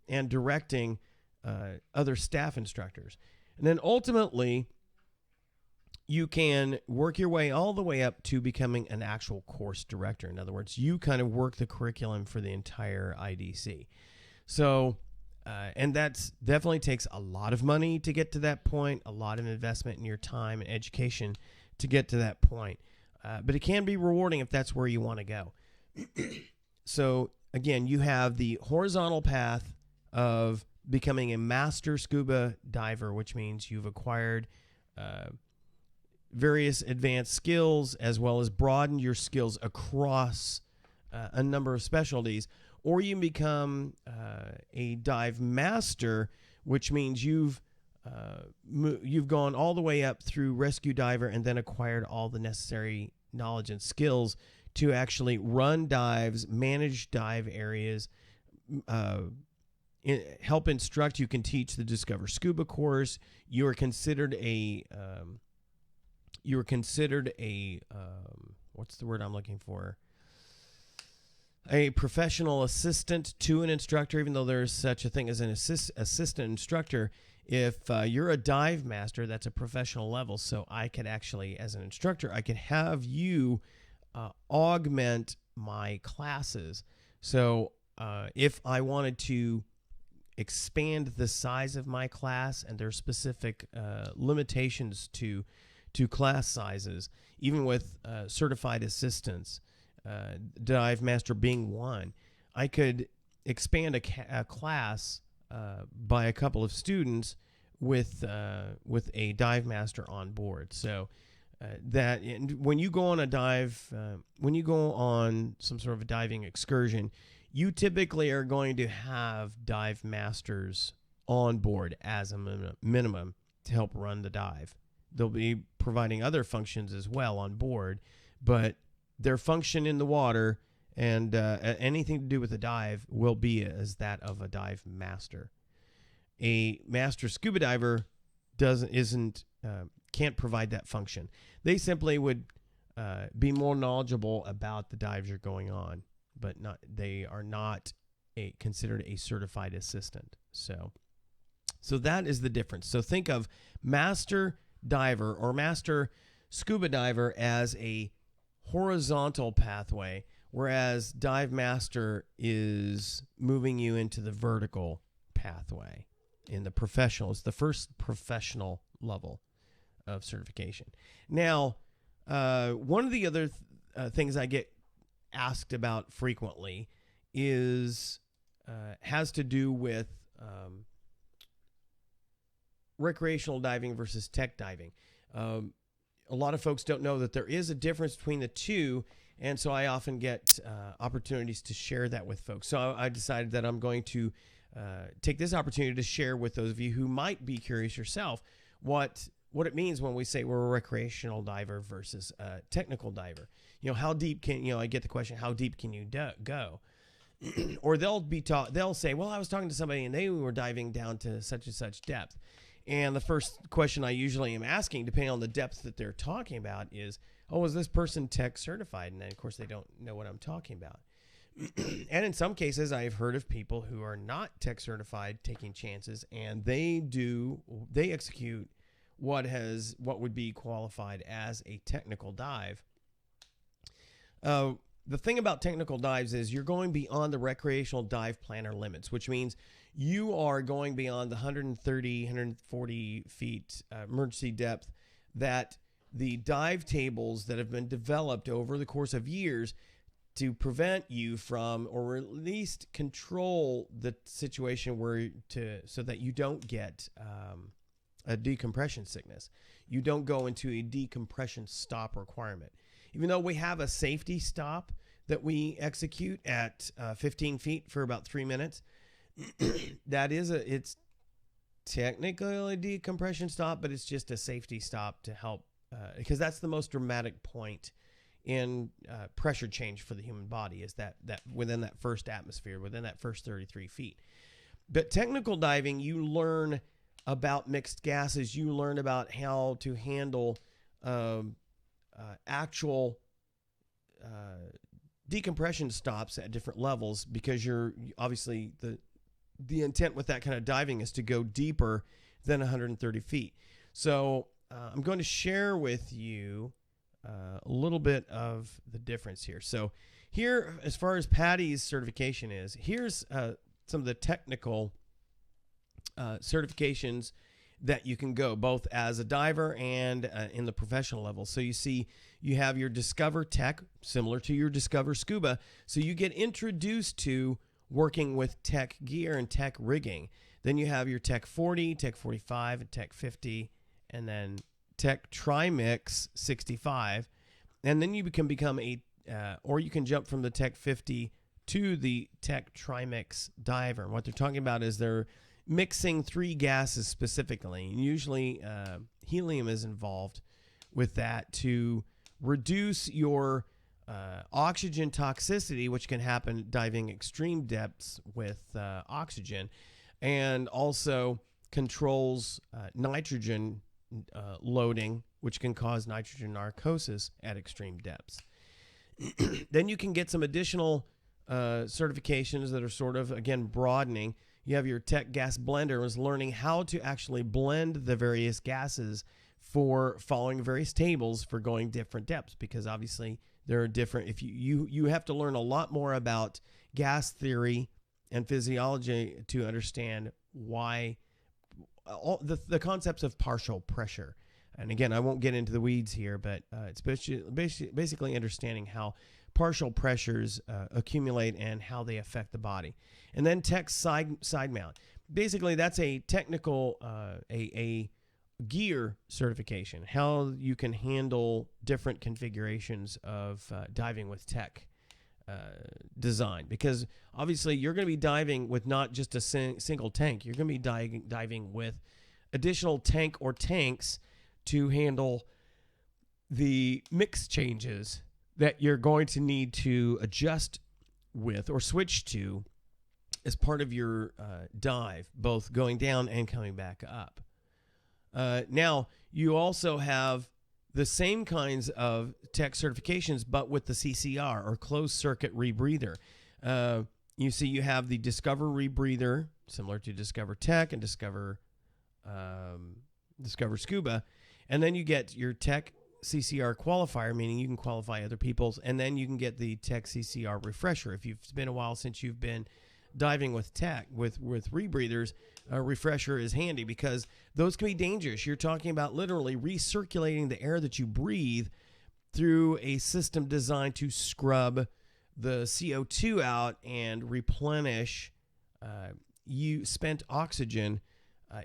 and directing other staff instructors. And then ultimately, you can work your way all the way up to becoming an actual course director. In other words, you kind of work the curriculum for the entire IDC. So, and that's definitely takes a lot of money to get to that point, a lot of investment in your time and education to get to that point. But it can be rewarding if that's where you want to go. So, again, you have the horizontal path of becoming a master scuba diver, which means you've acquired various advanced skills as well as broadened your skills across a number of specialties. Or you can become a dive master, which means you've gone all the way up through rescue diver and then acquired all the necessary knowledge and skills to actually run dives, manage dive areas, help instruct. You can teach the Discover Scuba course. You are considered a what's the word I'm looking for? A professional assistant to an instructor, even though there's such a thing as an assistant instructor. If you're a dive master, that's a professional level. So I could actually, as an instructor, I could have you augment my classes. So if I wanted to expand the size of my class, and there's specific limitations to class sizes, even with certified assistants, Dive Master being one, I could expand a class by a couple of students with a Dive Master on board. So that when you go on a dive, when you go on some sort of a diving excursion, you typically are going to have Dive Masters on board as a minimum to help run the dive. They'll be providing other functions as well on board, but their function in the water and anything to do with the dive will be as that of a dive master. A master scuba diver can't provide that function. They simply would be more knowledgeable about the dives you're going on, but they are not considered a certified assistant. So that is the difference. So think of master diver or master scuba diver as a horizontal pathway, whereas dive master is moving you into the vertical pathway in the professional. It's the first professional level of certification. Now, one of the other things I get asked about frequently has to do with recreational diving versus tech diving. A lot of folks don't know that there is a difference between the two, and so I often get opportunities to share that with folks. So I decided that I'm going to take this opportunity to share with those of you who might be curious yourself what it means when we say we're a recreational diver versus a technical diver. How deep I get the question, how deep can you go? Or they'll say, well, I was talking to somebody and they were diving down to such and such depth. And the first question I usually am asking, depending on the depth that they're talking about, is, oh, is this person tech certified? And then, of course, they don't know what I'm talking about. And in some cases, I've heard of people who are not tech certified taking chances, and they execute what would be qualified as a technical dive. The thing about technical dives is you're going beyond the recreational dive planner limits, which means you are going beyond the 130, 140 feet emergency depth that the dive tables that have been developed over the course of years to prevent you from, or at least control the situation so that you don't get a decompression sickness. You don't go into a decompression stop requirement. Even though we have a safety stop that we execute at 15 feet for about 3 minutes, it's technically a decompression stop, but it's just a safety stop to help, because that's the most dramatic point in pressure change for the human body, is that within that first atmosphere, within that first 33 feet. But technical diving, you learn about mixed gases. You learn about how to handle actual decompression stops at different levels, because you're obviously the intent with that kind of diving is to go deeper than 130 feet. So I'm going to share with you a little bit of the difference here. So here, as far as Patty's certification is, here's some of the technical certifications that you can go both as a diver and in the professional level. So you see, you have your Discover Tech, similar to your Discover Scuba. So you get introduced to working with tech gear and tech rigging. Then you have your Tech 40, Tech 45, and Tech 50, and then Tech Trimix 65. And then you can become or you can jump from the Tech 50 to the Tech Trimix diver. And what they're talking about is they're mixing 3 gases specifically. And usually helium is involved with that to reduce your oxygen toxicity, which can happen diving extreme depths with oxygen, and also controls nitrogen loading, which can cause nitrogen narcosis at extreme depths. Then you can get some additional certifications that are sort of, again, broadening. You have your Tec gas blender, is learning how to actually blend the various gases for following various tables for going different depths, because obviously there are different. If you have to learn a lot more about gas theory and physiology to understand why all the concepts of partial pressure. And again, I won't get into the weeds here, but it's basically understanding how partial pressures accumulate and how they affect the body. And then Tec side mount. Basically, that's a technical, a gear certification, how you can handle different configurations of diving with Tec design. Because obviously, you're going to be diving with not just a single tank. You're going to be diving with additional tank or tanks to handle the mix changes that you're going to need to adjust with or switch to as part of your dive, both going down and coming back up. Now, you also have the same kinds of Tec certifications, but with the CCR, or closed circuit rebreather. You see, you have the Discover rebreather, similar to Discover Tec and Discover Scuba. And then you get your Tec CCR qualifier, meaning you can qualify other people's, and then you can get the Tec CCR refresher. If it's been a while since you've been diving with Tec, with rebreathers, a refresher is handy because those can be dangerous. You're talking about literally recirculating the air that you breathe through a system designed to scrub the CO2 out and replenish you spent oxygen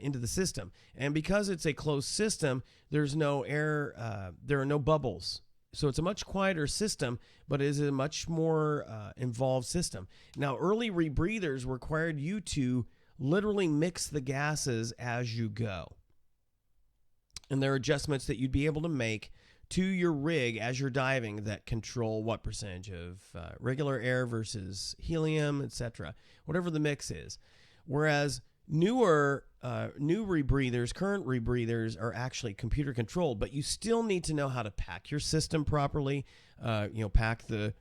into the system. And because it's a closed system, there's no air, there are no bubbles. So it's a much quieter system, but it is a much more involved system. Now, early rebreathers required you to literally mix the gases as you go. And there are adjustments that you'd be able to make to your rig as you're diving that control what percentage of regular air versus helium, etc., whatever the mix is. Whereas new rebreathers, current rebreathers, are actually computer controlled, but you still need to know how to pack your system properly, pack the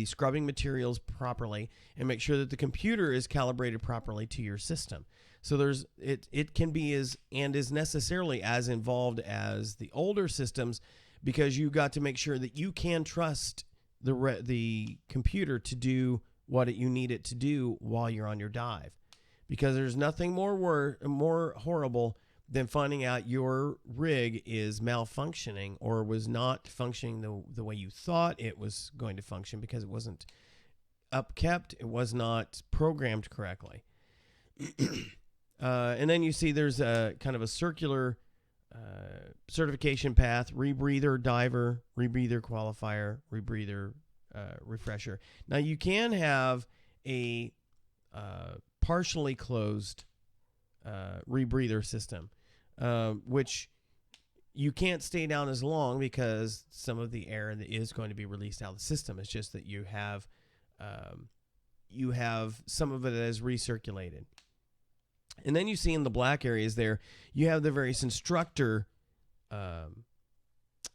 scrubbing materials properly, and make sure that the computer is calibrated properly to your system. So it can be is necessarily as involved as the older systems, because you got to make sure that you can trust the computer to do what you need it to do while you're on your dive. Because there's nothing more horrible than finding out your rig is malfunctioning or was not functioning the way you thought it was going to function, because it wasn't upkept, it was not programmed correctly. And then you see there's a kind of a circular certification path: rebreather diver, rebreather qualifier, rebreather refresher. Now, you can have a partially closed rebreather system, which you can't stay down as long because some of the air is going to be released out of the system. It's just that you have some of it that is recirculated. And then you see in the black areas there, you have the various instructor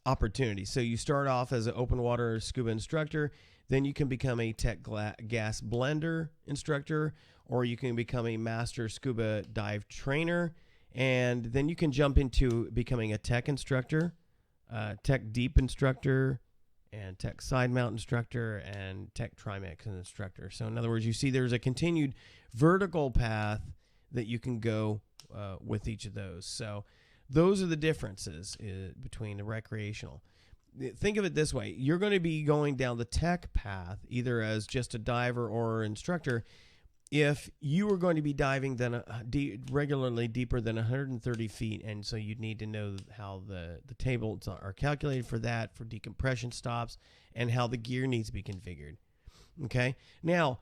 opportunities. So you start off as an open water scuba instructor, then you can become a Tec gas blender instructor, or you can become a master scuba dive trainer, and then you can jump into becoming a Tec instructor, Tec deep instructor, and Tec side mount instructor, and Tec trimix instructor. So in other words, you see there's a continued vertical path that you can go with each of those. So those are the differences between the recreational. Think of it this way: you're going to be going down the Tec path either as just a diver or instructor if you are going to be diving regularly deeper than 130 feet, and so you'd need to know how the tables are calculated for that, for decompression stops, and how the gear needs to be configured. Okay? Now,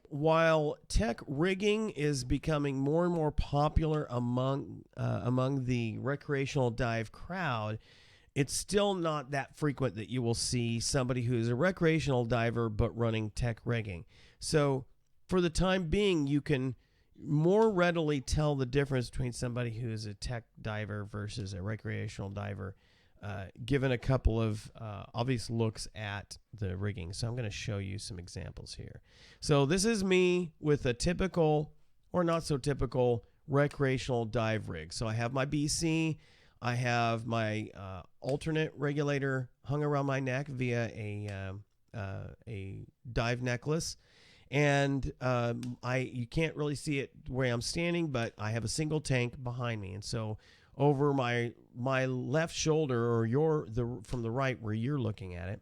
while Tec rigging is becoming more and more popular among the recreational dive crowd, it's still not that frequent that you will see somebody who is a recreational diver but running tech rigging. So for the time being, you can more readily tell the difference between somebody who is a tech diver versus a recreational diver, given a couple of obvious looks at the rigging. So I'm going to show you some examples here. So this is me with a typical or not so typical recreational dive rig. So I have my BC, I have my alternate regulator hung around my neck via a dive necklace. And you can't really see it where I'm standing, but I have a single tank behind me. And so over my left shoulder, or from the right where you're looking at it,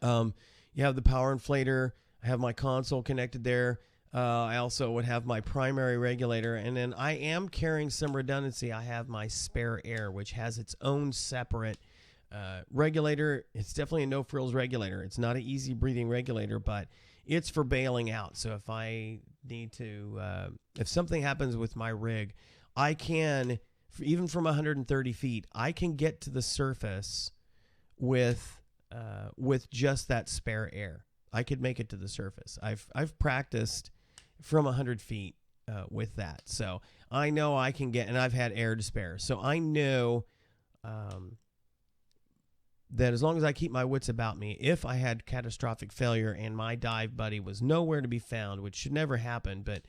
you have the power inflator. I have my console connected there. I also would have my primary regulator, and then I am carrying some redundancy. I have my spare air, which has its own separate regulator. It's definitely a no-frills regulator. It's not an easy breathing regulator, but it's for bailing out. So if I need to, if something happens with my rig, I can, even from 130 feet, I can get to the surface with just that spare air. I could make it to the surface. I've practiced from 100 feet with that. So I know I can get, and I've had air to spare. So I know that as long as I keep my wits about me, if I had catastrophic failure and my dive buddy was nowhere to be found, which should never happen, but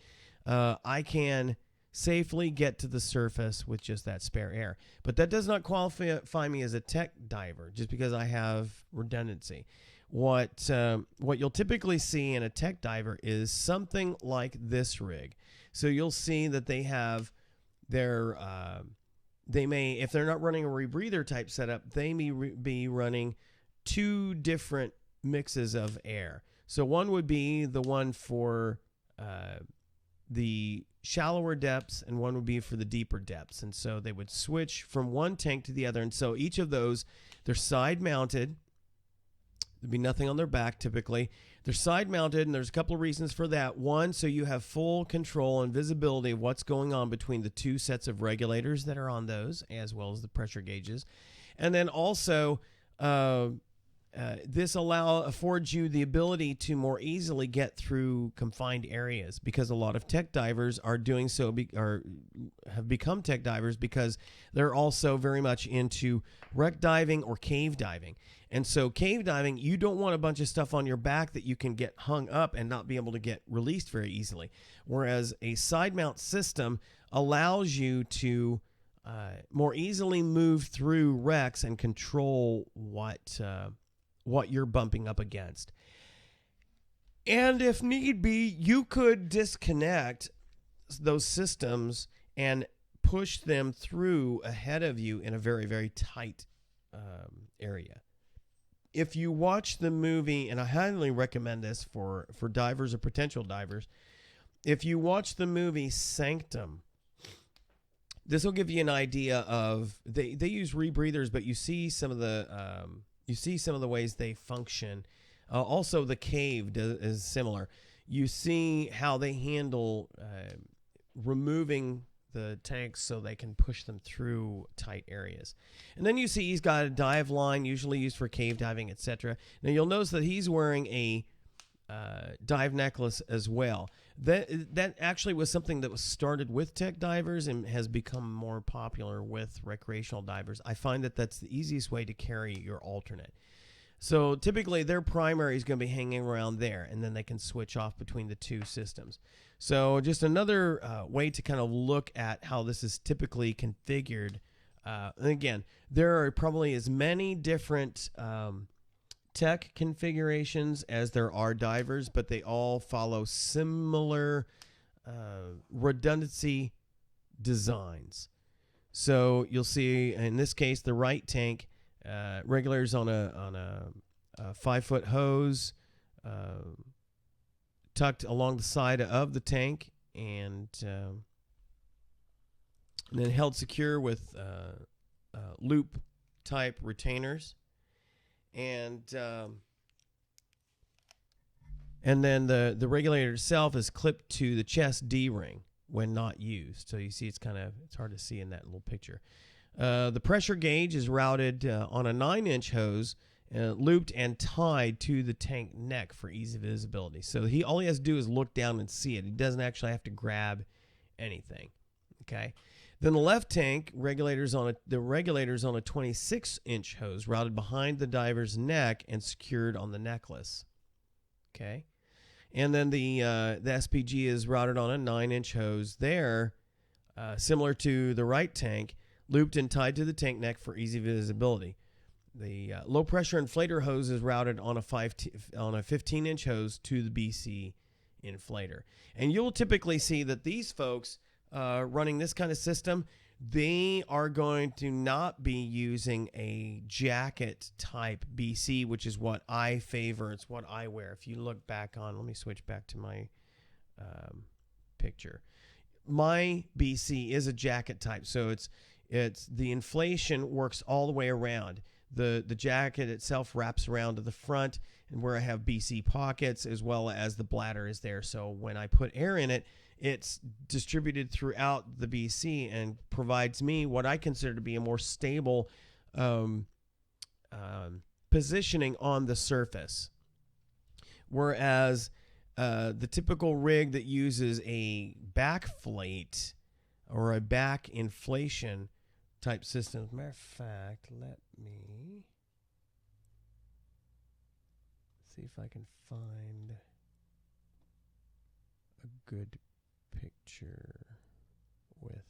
I can safely get to the surface with just that spare air. But that does not qualify me as a tech diver just because I have redundancy. What you'll typically see in a tech diver is something like this rig. So you'll see that they have their they may, if they're not running a rebreather type setup, they may be running two different mixes of air. So one would be the one for the shallower depths, and one would be for the deeper depths. And so they would switch from one tank to the other. And so each of those, they're side mounted. There'd be nothing on their back typically. They're side mounted, and there's a couple of reasons for that. One, so you have full control and visibility of what's going on between the two sets of regulators that are on those, as well as the pressure gauges. And then also, this affords you the ability to more easily get through confined areas, because a lot of tech divers are doing so, or have become tech divers because they're also very much into wreck diving or cave diving. And so cave diving, you don't want a bunch of stuff on your back that you can get hung up and not be able to get released very easily. Whereas a side mount system allows you to more easily move through wrecks and control what you're bumping up against. And if need be, you could disconnect those systems and push them through ahead of you in a very, very tight area. If you watch the movie, and I highly recommend this for divers or potential divers, if you watch the movie Sanctum, this will give you an idea of, they use rebreathers, but you see some of the ways they function. Also, the cave is similar. You see how they handle removing the tanks so they can push them through tight areas. And then you see he's got a dive line, usually used for cave diving, etc. Now you'll notice that he's wearing a dive necklace as well. That actually was something that was started with tech divers and has become more popular with recreational divers. I find that that's the easiest way to carry your alternate. So typically their primary is going to be hanging around there, and then they can switch off between the two systems. So just another way to kind of look at how this is typically configured. And again, there are probably as many different tech configurations as there are divers, but they all follow similar redundancy designs. So you'll see in this case the right tank regulators on a 5-foot hose tucked along the side of the tank, and then held secure with loop type retainers, and then the regulator itself is clipped to the chest D-ring when not used. So you see it's hard to see in that little picture. The pressure gauge is routed on a 9-inch hose, looped and tied to the tank neck for easy visibility. So all he has to do is look down and see it. He doesn't actually have to grab anything. Okay. Then the left tank the regulator's on a 26-inch hose routed behind the diver's neck and secured on the necklace. Okay. And then the SPG is routed on a 9-inch hose there, similar to the right tank, looped and tied to the tank neck for easy visibility. The low pressure inflator hose is routed on a 15-inch hose to the BC inflator. And you'll typically see that these folks running this kind of system, they are going to not be using a jacket type BC, which is what I favor. It's what I wear. If you look back on, let me switch back to my picture. My BC is a jacket type, so it's the inflation works all the way around. The jacket itself wraps around to the front, and where I have BC pockets, as well as the bladder is there. So when I put air in it, it's distributed throughout the BC and provides me what I consider to be a more stable positioning on the surface. Whereas the typical rig that uses a backflate or a back inflation type system. As a matter of fact, let me see if I can find a good picture with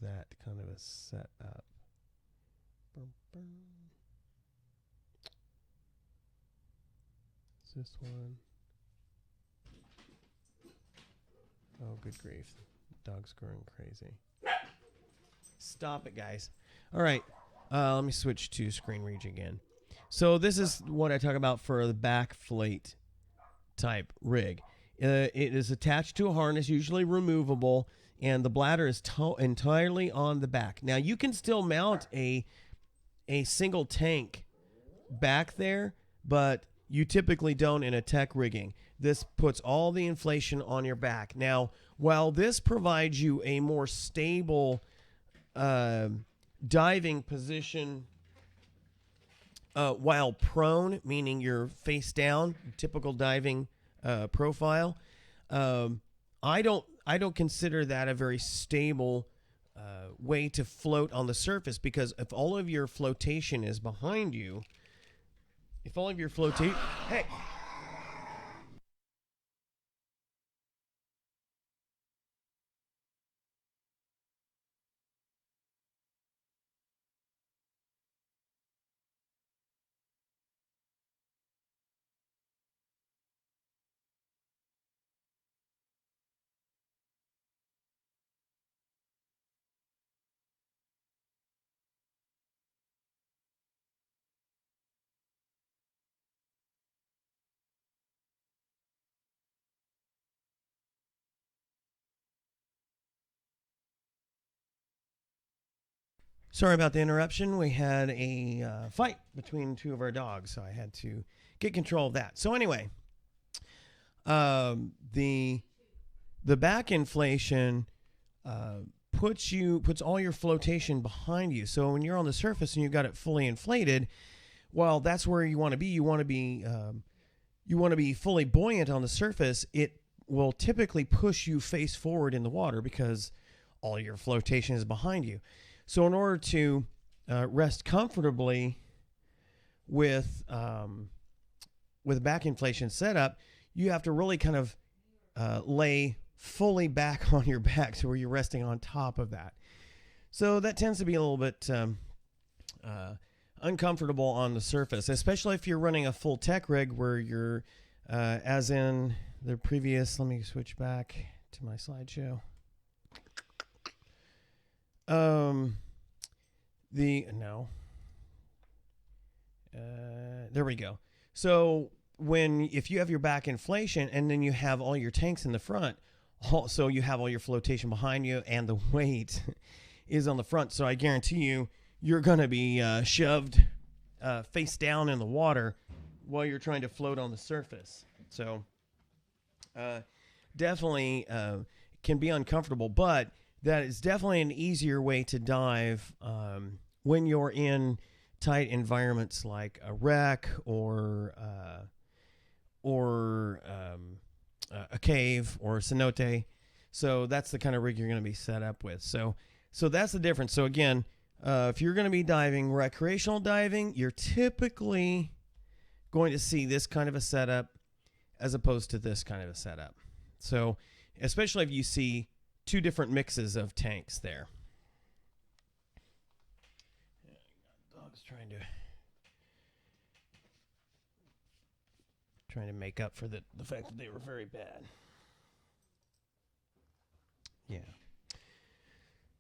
that kind of a setup. Is this one? Oh, good grief. Dog's going crazy. Stop it, guys. All right. Let me switch to screen reach again. So this is what I talk about for the backflate type rig. It is attached to a harness, usually removable, and the bladder is entirely on the back. Now, you can still mount a single tank back there, but you typically don't in a tech rigging. This puts all the inflation on your back. Now, while this provides you a more stable diving position while prone, meaning you're face down, typical diving profile, I don't consider that a very stable way to float on the surface, because if all of your flotation is behind you, hey. Sorry about the interruption. We had a fight between two of our dogs, so I had to get control of that. So anyway, the back inflation puts all your flotation behind you. So when you're on the surface and you've got it fully inflated, well, that's where you want to be. You want to be fully buoyant on the surface. It will typically push you face forward in the water because all your flotation is behind you. So in order to rest comfortably with back inflation setup, you have to really kind of lay fully back on your back, so where you're resting on top of that. So that tends to be a little bit uncomfortable on the surface, especially if you're running a full tech rig where you're, as in the previous, let me switch back to my slideshow. There we go. So if you have your back inflation and then you have all your tanks in the front, so you have all your flotation behind you and the weight is on the front. So I guarantee you're going to be shoved face down in the water while you're trying to float on the surface. So definitely can be uncomfortable, but that is definitely an easier way to dive when you're in tight environments like a wreck or a cave or a cenote. So that's the kind of rig you're going to be set up with. So that's the difference. So again, if you're going to be diving recreational diving, you're typically going to see this kind of a setup as opposed to this kind of a setup. So especially if you see two different mixes of tanks there. Dog's trying to make up for the fact that they were very bad. Yeah.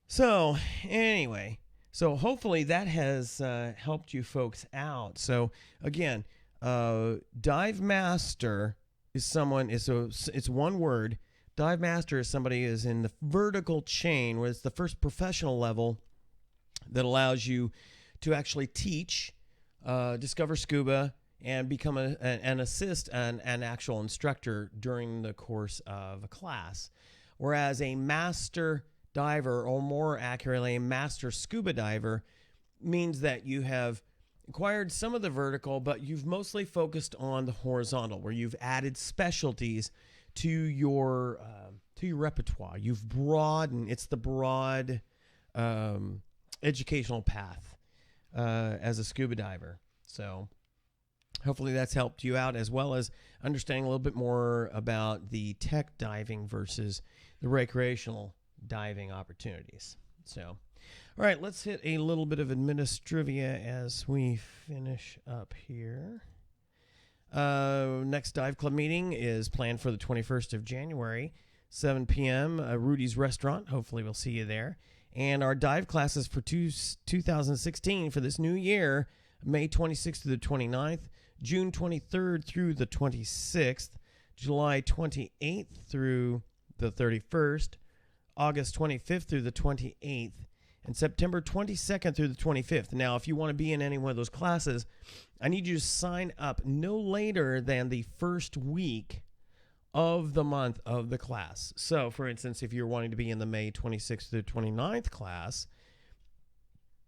So anyway, hopefully that has helped you folks out. So again, Divemaster is someone. It's one word. Divemaster is somebody who is in the vertical chain, where it's the first professional level that allows you to actually teach, discover scuba, and become an actual instructor during the course of a class. Whereas a master diver, or more accurately, a master scuba diver, means that you have acquired some of the vertical, but you've mostly focused on the horizontal, where you've added specialties to your repertoire. You've broadened. It's the broad educational path as a scuba diver. So hopefully that's helped you out, as well as understanding a little bit more about the tech diving versus the recreational diving opportunities. So, all right, let's hit a little bit of administrivia as we finish up here. Next dive club meeting is planned for the 21st of January, 7 p.m. Rudy's Restaurant. Hopefully we'll see you there. And our dive classes for 2016 for this new year, May 26th through the 29th, June 23rd through the 26th, July 28th through the 31st, August 25th through the 28th, and September 22nd through the 25th. Now, if you want to be in any one of those classes, I need you to sign up no later than the first week of the month of the class. So, for instance, if you're wanting to be in the May 26th through 29th class,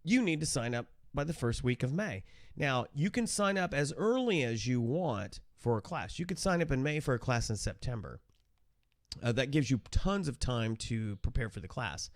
you need to sign up by the first week of May. Now, you can sign up as early as you want for a class. You could sign up in May for a class in September. That gives you tons of time to prepare for the class.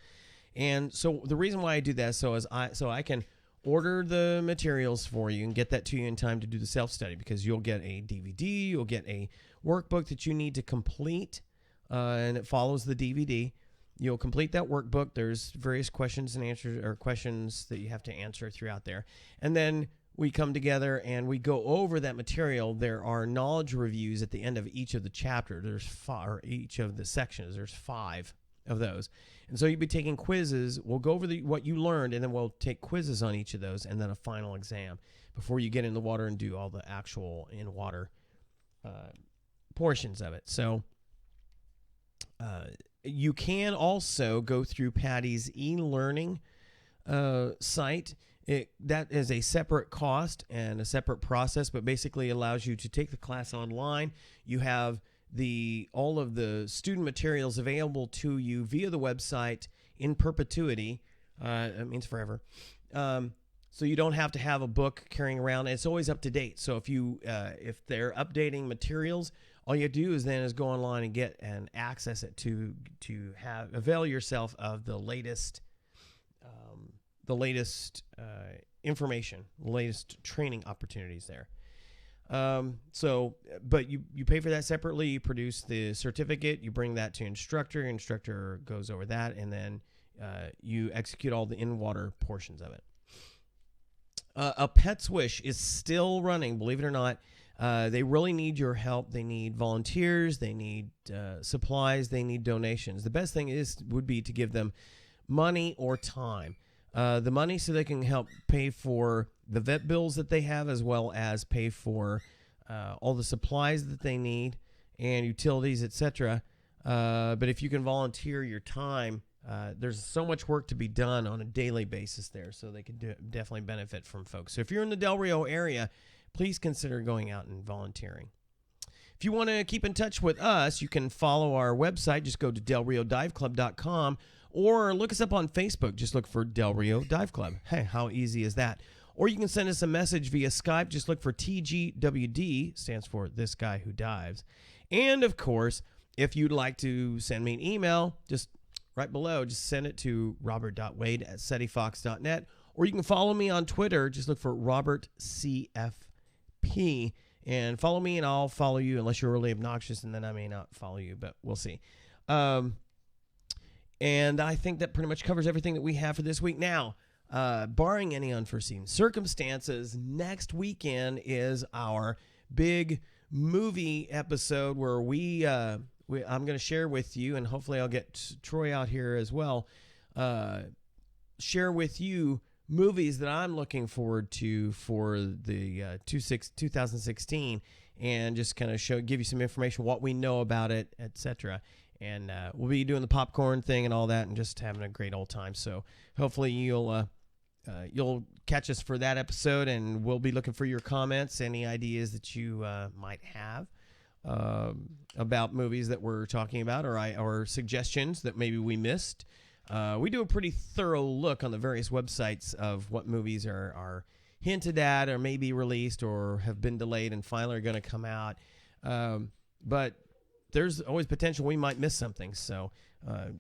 And so the reason why I do that is so I can order the materials for you and get that to you in time to do the self-study, because you'll get a DVD, you'll get a workbook that you need to complete, and it follows the DVD. You'll complete that workbook. There's various questions and answers, or questions that you have to answer throughout there. And then we come together and we go over that material. There are knowledge reviews at the end of each of the chapters. Or each of the sections. There's 5 of those. And so you'll be taking quizzes. We'll go over what you learned, and then we'll take quizzes on each of those, and then a final exam before you get in the water and do all the actual in-water portions of it. So you can also go through Patty's e-learning site. That is a separate cost and a separate process, but basically allows you to take the class online. You have all of the student materials available to you via the website in perpetuity. That means forever. So you don't have to have a book carrying around. It's always up to date. So if they're updating materials, all you have to do is go online and get and access it to avail yourself of the latest information, the latest training opportunities there. But you pay for that separately. You produce the certificate, you bring that to instructor. Your instructor goes over that, and then you execute all the in-water portions of it. A Pet's Wish is still running, believe it or not. They really need your help. They need volunteers. They need supplies. They need donations. The best thing would be to give them money or time. The money so they can help pay for the vet bills that they have, as well as pay for all the supplies that they need and utilities, etc. But if you can volunteer your time, there's so much work to be done on a daily basis there, so they can definitely benefit from folks. So if you're in the Del Rio area, please consider going out and volunteering. If you want to keep in touch with us, you can follow our website. Just go to delriodiveclub.com, Or look us up on Facebook. Just look for Del Rio Dive Club. Hey, how easy is that? Or you can send us a message via Skype. Just look for TGWD, stands for This Guy Who Dives. And, of course, if you'd like to send me an email, just right below, just send it to robert.wade@cetifox.net. Or you can follow me on Twitter. Just look for RobertCFP. And follow me, and I'll follow you, unless you're really obnoxious, and then I may not follow you, but we'll see. And I think that pretty much covers everything that we have for this week. Now, barring any unforeseen circumstances, next weekend is our big movie episode where I'm going to share with you, and hopefully I'll get Troy out here as well, share with you movies that I'm looking forward to for the 2016, and just kind of give you some information, what we know about it, etc. And we'll be doing the popcorn thing and all that, and just having a great old time. So hopefully you'll catch us for that episode, and we'll be looking for your comments, any ideas that you might have about movies that we're talking about, or suggestions that maybe we missed. We do a pretty thorough look on the various websites of what movies are hinted at, or maybe released, or have been delayed and finally are going to come out. But there's always potential we might miss something. So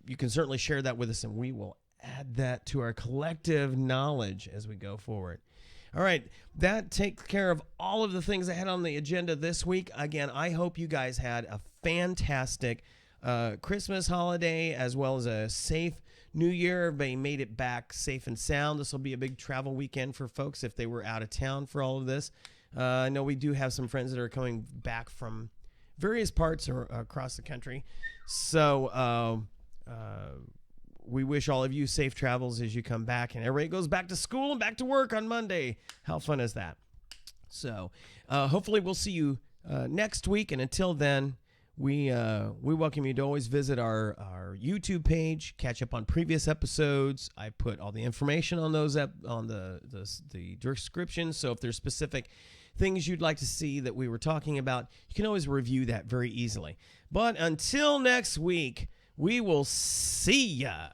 you can certainly share that with us, and we will add that to our collective knowledge as we go forward. All right, that takes care of all of the things I had on the agenda this week. Again, I hope you guys had a fantastic Christmas holiday, as well as a safe New Year. Everybody made it back safe and sound. This will be a big travel weekend for folks if they were out of town for all of this. I know we do have some friends that are coming back from various parts across the country. So we wish all of you safe travels as you come back, and everybody goes back to school and back to work on Monday. How fun is that? So hopefully we'll see you next week, and until then, we welcome you to always visit our YouTube page, catch up on previous episodes. I put all the information on those on the description, so if there's specific things you'd like to see that we were talking about, you can always review that very easily. But until next week, we will see ya.